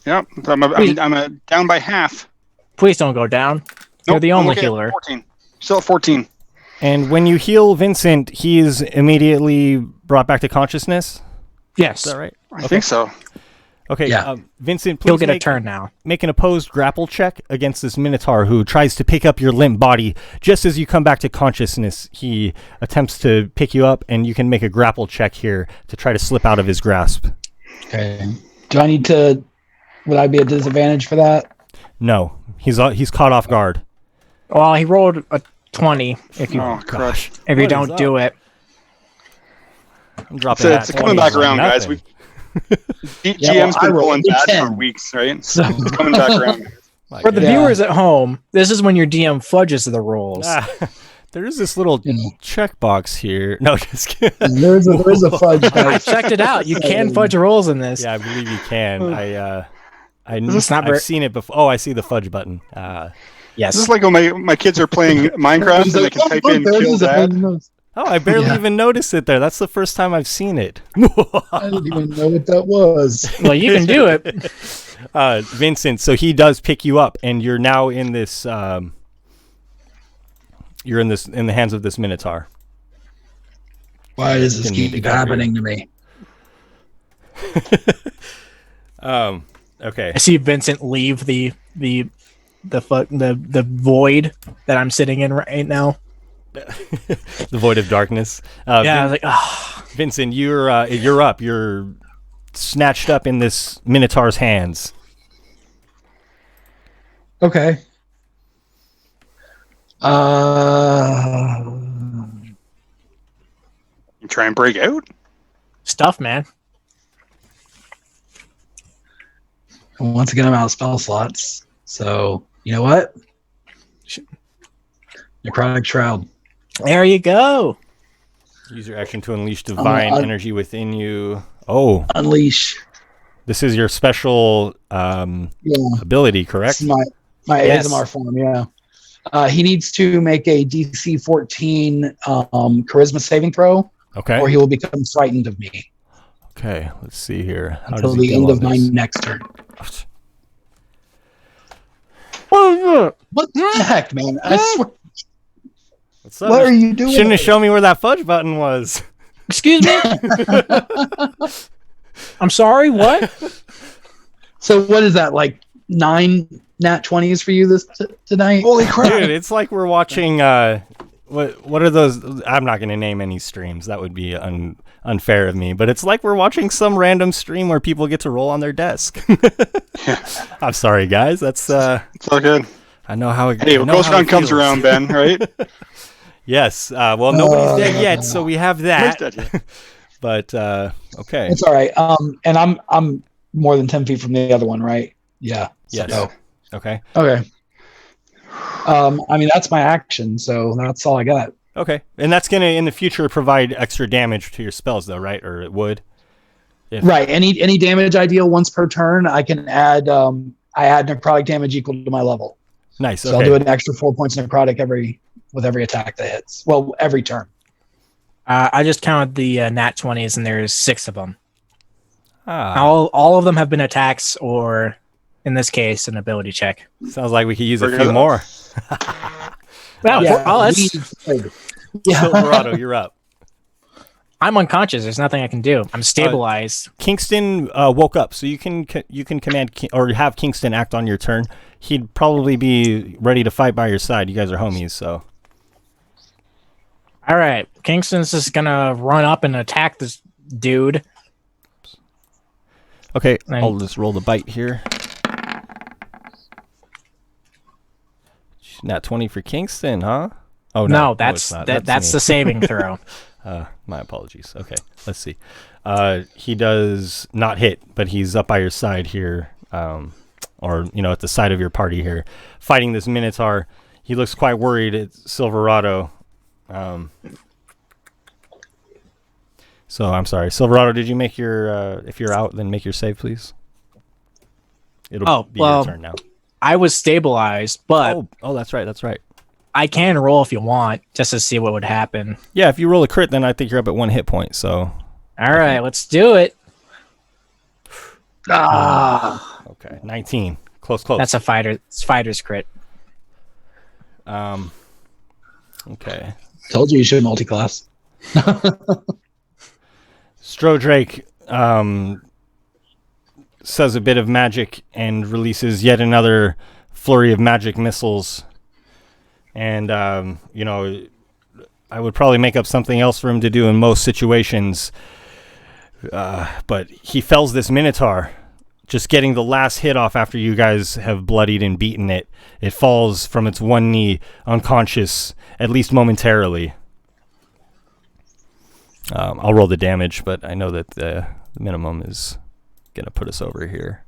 Yep. I'm down by half. Please don't go down. You're Nope, the I'm only okay at healer. 14. Still at 14. And when you heal Vincent, he's immediately brought back to consciousness. Yes. Is that right? I think so. Okay, Yeah. Vincent, He'll please get a turn now. make an opposed grapple check against this Minotaur who tries to pick up your limp body. Just as you come back to consciousness, he attempts to pick you up, and you can make a grapple check here to try to slip out of his grasp. Okay. Do I need to? Would I be at disadvantage for that? No, he's caught off guard. Well, he rolled a 20. If you Crush. if you What don't is do it, I'm dropping So that it's coming 20 back on around, guys. nothing. GM's I been rolled rolling a bad 10. for weeks, right? So It's coming back around. My for the goodness. viewers at home, this is when your DM fudges the rolls. There is this little checkbox here. No, just kidding. there is a fudge. I checked it out. You can fudge rolls in this. Yeah, I believe you can. It's not very- I've seen it before. Oh, I see the fudge button. Yes. This is like when my kids are playing Minecraft and they can type in kill dad. Oh, I barely Yeah. even noticed it there. That's the first time I've seen it. I didn't even know what that was. Well, you can do it. Vincent, so he does pick you up, and you're now in this. You're in the hands of this Minotaur. Why does this Didn't mean to keep cover happening to me? Okay. I see Vincent leave the void that I'm sitting in right now. The void of darkness. Yeah, I was like, oh. Vincent, you're up. You're snatched up in this Minotaur's hands. Okay. You try and break out. Stuff, man. Once again, I'm out of spell slots. So, you know what? Necrotic Shroud. There you go. Use your action to unleash divine energy within you. Oh. Unleash. This is your special ability, correct? It's my ASMR form, yeah. He needs to make a DC 14 charisma saving throw, Okay. or he will become frightened of me. Okay, let's see here. How until does he the go end on of my this? next turn. What What the heck, man? I swear. What's up? What are you doing? Shouldn't have shown me where that fudge button was. Excuse me? I'm sorry, what? So what is that, like 9 nat 20s for you tonight? Holy crap! Dude, it's like we're watching, what are those? I'm not going to name any streams. That would be unfair of me. But it's like we're watching some random stream where people get to roll on their desk. I'm sorry, guys. That's It's all good. I know how it. Hey, what goes around comes around, Ben. Right? Yes. Well, nobody's dead yet, so we have that. Nobody's dead yet. But okay. It's all right. And I'm more than 10 feet from the other one, right? Yeah. Yes. So. Okay. Okay. I mean, that's my action, so that's all I got. Okay. And that's going to, in the future, provide extra damage to your spells, though, right? Or it would? Right. Any damage I deal once per turn, I can add, I add necrotic damage equal to my level. Nice. So I'll do an extra 4 points necrotic with every attack that hits. Well, every turn. I just counted the nat 20s, and there's 6 of them. Ah. All of them have been attacks, or in this case, an ability check. Sounds like we could use a few more. Well, Silverado, you're up. I'm unconscious. There's nothing I can do. I'm stabilized. Kingston woke up, so you can command or have Kingston act on your turn. He'd probably be ready to fight by your side. You guys are homies, so. All right, Kingston's just gonna run up and attack this dude. Okay, I'll just roll the bite here. Nat 20 for Kingston, huh? Oh no, that's that's the saving throw. My apologies. Okay, let's see. He does not hit, but he's up by your side here, or at the side of your party here, fighting this Minotaur. He looks quite worried at Silverado. So I'm sorry, Silverado. Did you make your? If you're out, then make your save, please. It'll be your turn now. I was stabilized, but oh, that's right. That's right. I can roll if you want, just to see what would happen. Yeah, if you roll a crit, then I think you're up at 1 hit point. So. All right, let's do it. Okay, 19. Close. That's a fighter's crit. Okay. Told you should multi-class. Strodrake says a bit of magic and releases yet another flurry of magic missiles. And, I would probably make up something else for him to do in most situations. But he fells this Minotaur, just getting the last hit off after you guys have bloodied and beaten it. It falls from its one knee, unconscious, at least momentarily. I'll roll the damage, but I know that the minimum is going to put us over here.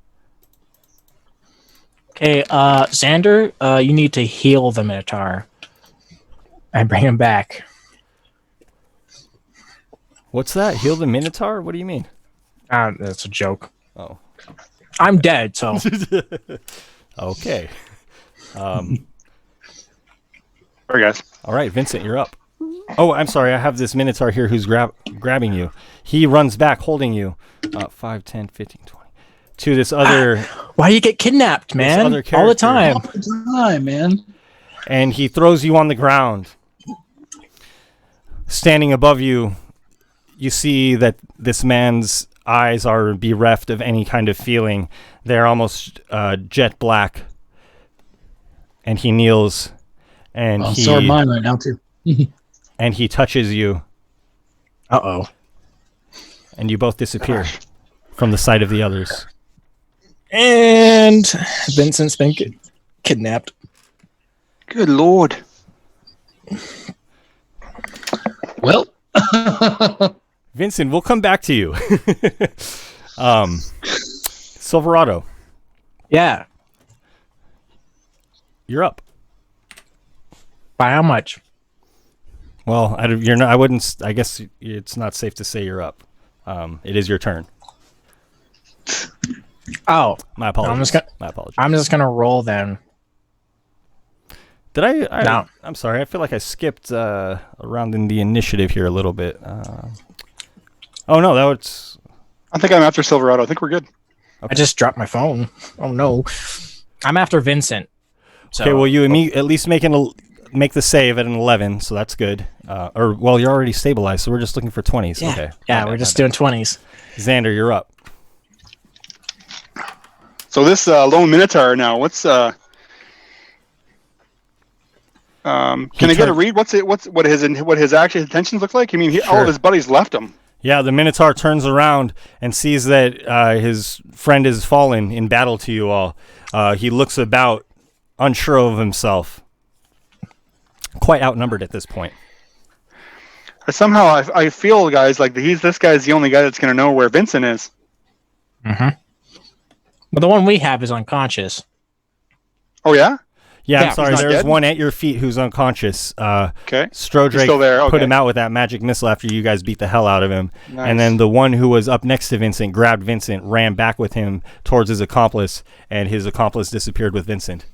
Okay, Xander, you need to heal the Minotaur and bring him back. What's that? Heal the Minotaur? What do you mean? That's a joke. Oh. I'm dead, so. Okay. All right, guys. All right, Vincent, you're up. Oh, I'm sorry. I have this Minotaur here who's grabbing you. He runs back, holding you. 5, 10, 15, 20. To this other... Why do you get kidnapped, man? All the time. All the time, man. And he throws you on the ground. Standing above you, you see that this man's eyes are bereft of any kind of feeling. They're almost jet black. And he kneels. And so are mine right now, too. And he touches you. Uh-oh. And you both disappear from the sight of the others. And Vincent's been kidnapped. Good Lord. Well. Vincent, we'll come back to you. Silverado. Yeah. You're up. By how much? Well, you're not. I wouldn't. I guess it's not safe to say you're up. It is your turn. Oh, My apologies. My apologies. I'm just gonna roll then. Did I? No. I'm sorry. I feel like I skipped around in the initiative here a little bit. Oh no, that was. I think I'm after Silverado. I think we're good. Okay. I just dropped my phone. Oh no. I'm after Vincent. So, okay. Well, you at least make the save at an 11, so that's good. Well, you're already stabilized, so we're just looking for 20s. Yeah. Okay. Yeah, we're just doing 20s. Xander, you're up. So this lone Minotaur now. What's can I get a read? What his actual intentions look like? I mean, all of his buddies left him. Yeah, the Minotaur turns around and sees that his friend has fallen in battle to you all. He looks about, unsure of himself. Quite outnumbered at this point. Somehow I feel, guys, like this guy's the only guy that's going to know where Vincent is. Mm-hmm. But the one we have is unconscious. Oh, yeah? Yeah, I'm sorry. There's dead? one at your feet who's unconscious. Okay. Strodrake still there. Okay. Put him out with that magic missile after you guys beat the hell out of him. Nice. And then the one who was up next to Vincent grabbed Vincent, ran back with him towards his accomplice, and his accomplice disappeared with Vincent.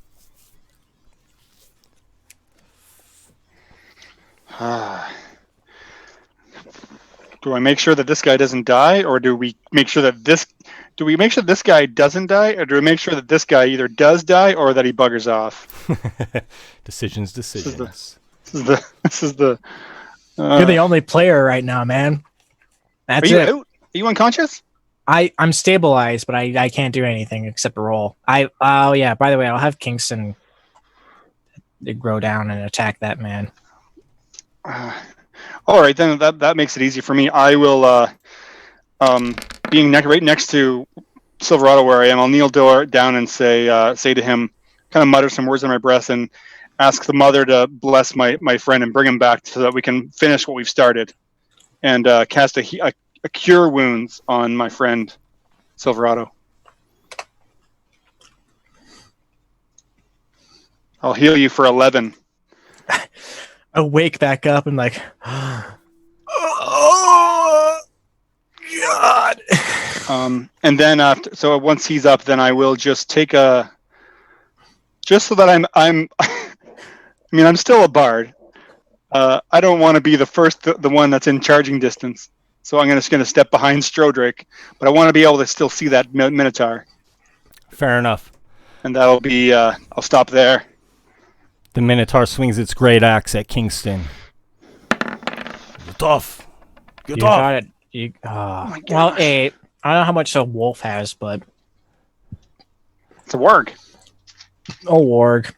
Do I make sure that this guy doesn't die, or do we make sure that this guy doesn't die, or do we make sure that this guy either does die or that he buggers off? Decisions. This is the. You're the only player right now, man. That's it. Are you unconscious? I'm stabilized, but I can't do anything except roll. Oh yeah. By the way, I'll have Kingston grow down and attack that man. All right, then that makes it easy for me. I will, being right next to Silverado where I am, I'll kneel down and say to him, kind of mutter some words in my breath, and ask the mother to bless my friend and bring him back so that we can finish what we've started, and cast a cure wounds on my friend Silverado. I'll heal you for 11. I wake back up and like, oh God. And then once he's up, then I will just take just so that I'm I mean, I'm still a bard. I don't want to be the one that's in charging distance. So I'm just going to step behind Strodrake, but I want to be able to still see that Minotaur. Fair enough. And that'll be, I'll stop there. The Minotaur swings its great axe at Kingston. Get off. Get off. Got it. Well, 8. I don't know how much a wolf has, but it's a warg. A warg.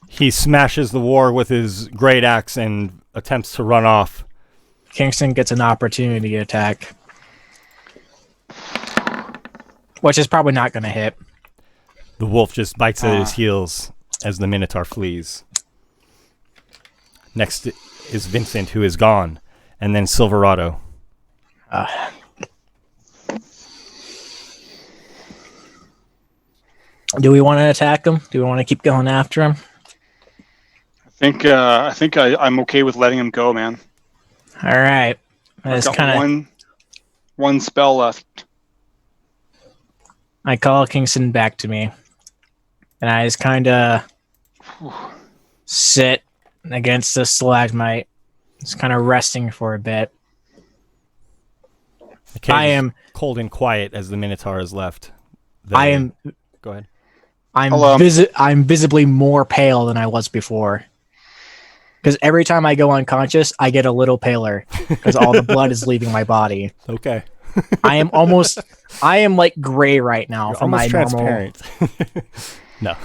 He smashes the war with his great axe and attempts to run off. Kingston gets an opportunity attack, which is probably not going to hit. The wolf just bites at his heels as the Minotaur flees. Next is Vincent, who is gone, and then Silverado. Do we want to attack him? Do we want to keep going after him? I think I'm okay with letting him go, man. All right. I've got one spell left. I call Kingston back to me, and I just kind of sit against the stalagmite, just kind of resting for a bit. I am cold and quiet as the Minotaur has left. Go ahead. I'm visibly more pale than I was before. Because every time I go unconscious, I get a little paler because all the blood is leaving my body. Okay. I am like gray right now. You're from my transparent. No.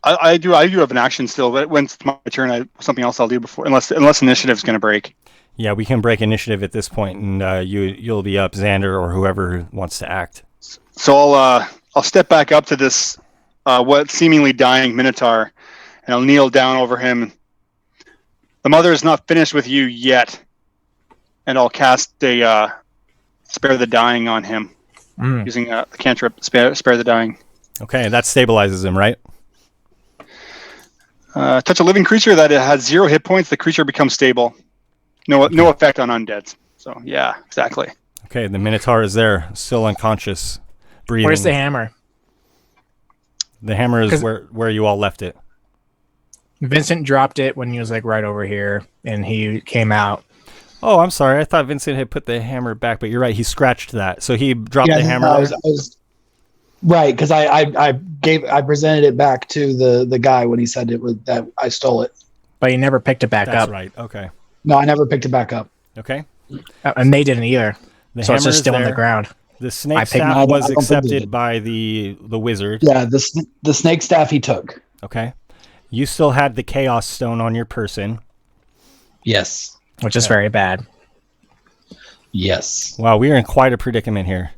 I do have an action still, but when it's my turn, something else I'll do before, unless initiative's going to break. Yeah, we can break initiative at this point, and you'll be up, Xander, or whoever wants to act. So I'll step back up to this what seemingly dying Minotaur, and I'll kneel down over him. The mother is not finished with you yet, and I'll cast a spare the dying on him. using the cantrip spare the dying. Okay, that stabilizes him, right? Touch a living creature that has 0 hit points. The creature becomes stable. No effect on undeads. So yeah, exactly. Okay, the Minotaur is there, still unconscious, breathing. Where's the hammer? The hammer is where you all left it. Vincent dropped it when he was like right over here, and he came out. Oh, I'm sorry. I thought Vincent had put the hammer back, but you're right. He scratched that, so he dropped the hammer. I was right, because I presented it back to the guy when he said it was that I stole it. But he never picked it back That's up. right. Okay. No, I never picked it back up. Okay. And they didn't either. So it's just still on the ground. The snake staff was accepted by the wizard. Yeah, the snake staff he took. Okay. You still had the chaos stone on your person. Yes. Which is very bad. Yes. Wow, we are in quite a predicament here.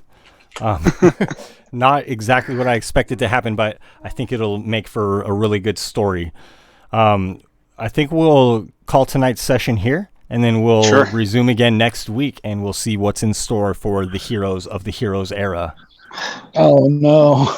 Not exactly what I expected to happen, but I think it'll make for a really good story. I think we'll call tonight's session here, and then we'll resume again next week, and we'll see what's in store for the heroes of the Heroes era. Oh, no.